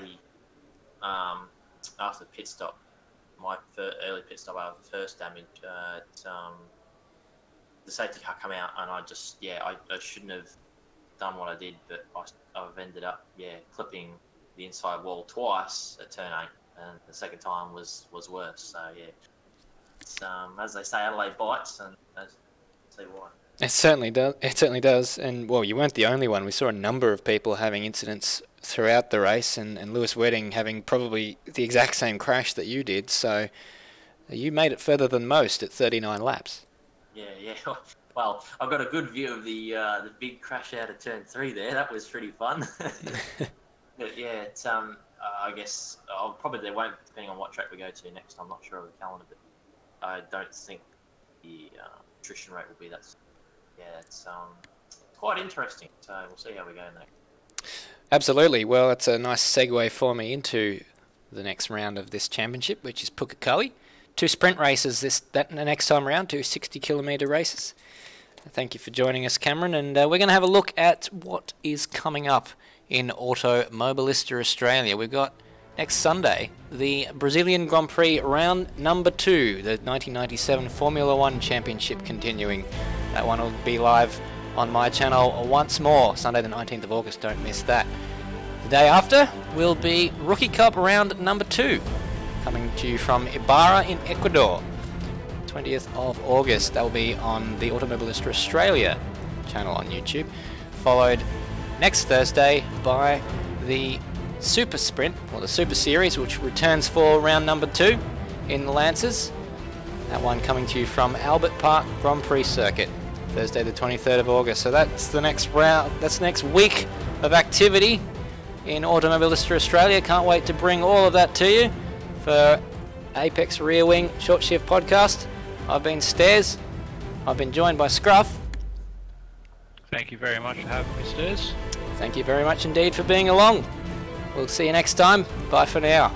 mean, after the pit stop, my early pit stop after the first damage, the safety car come out, and I shouldn't have done what I did, but I've ended up clipping the inside wall twice at turn 8, and the second time was worse. So it's, as they say, Adelaide bites, and See why. It certainly does. It certainly does. And well, you weren't the only one. We saw a number of people having incidents throughout the race, and Lewis Wedding having probably the exact same crash that you did. So you made it further than most at 39 laps. Yeah. Well, I got a good view of the big crash out of turn 3 there. That was pretty fun. But yeah, it's I guess they won't, depending on what track we go to next. I'm not sure of the calendar, but I don't think the attrition rate will be that. Yeah, it's quite interesting. So we'll see how we go next. Absolutely. Well, that's a nice segue for me into the next round of this championship, which is Pukekohe. 2 sprint races the next time around, 2 60-kilometre races. Thank you for joining us, Cameron, and we're going to have a look at what is coming up in Automobilista Australia. We've got next Sunday the Brazilian Grand Prix round number 2, the 1997 Formula 1 Championship continuing. That one will be live on my channel once more, Sunday the 19th of August, don't miss that. The day after will be Rookie Cup round number 2, coming to you from Ibarra in Ecuador. 20th of August, that will be on the Automobilista Australia channel on YouTube, followed next Thursday by the Super Sprint, or the Super Series, which returns for round number 2 in the Lancers. That one coming to you from Albert Park Grand Prix Circuit, Thursday the 23rd of August. So that's the next round, that's the next week of activity in Automobilista Australia. Can't wait to bring all of that to you for Apex Rear Wing Short Shift Podcast. I've been Stairs. I've been joined by Scruff. Thank you very much for having me, Stairs. Thank you very much indeed for being along. We'll see you next time. Bye for now.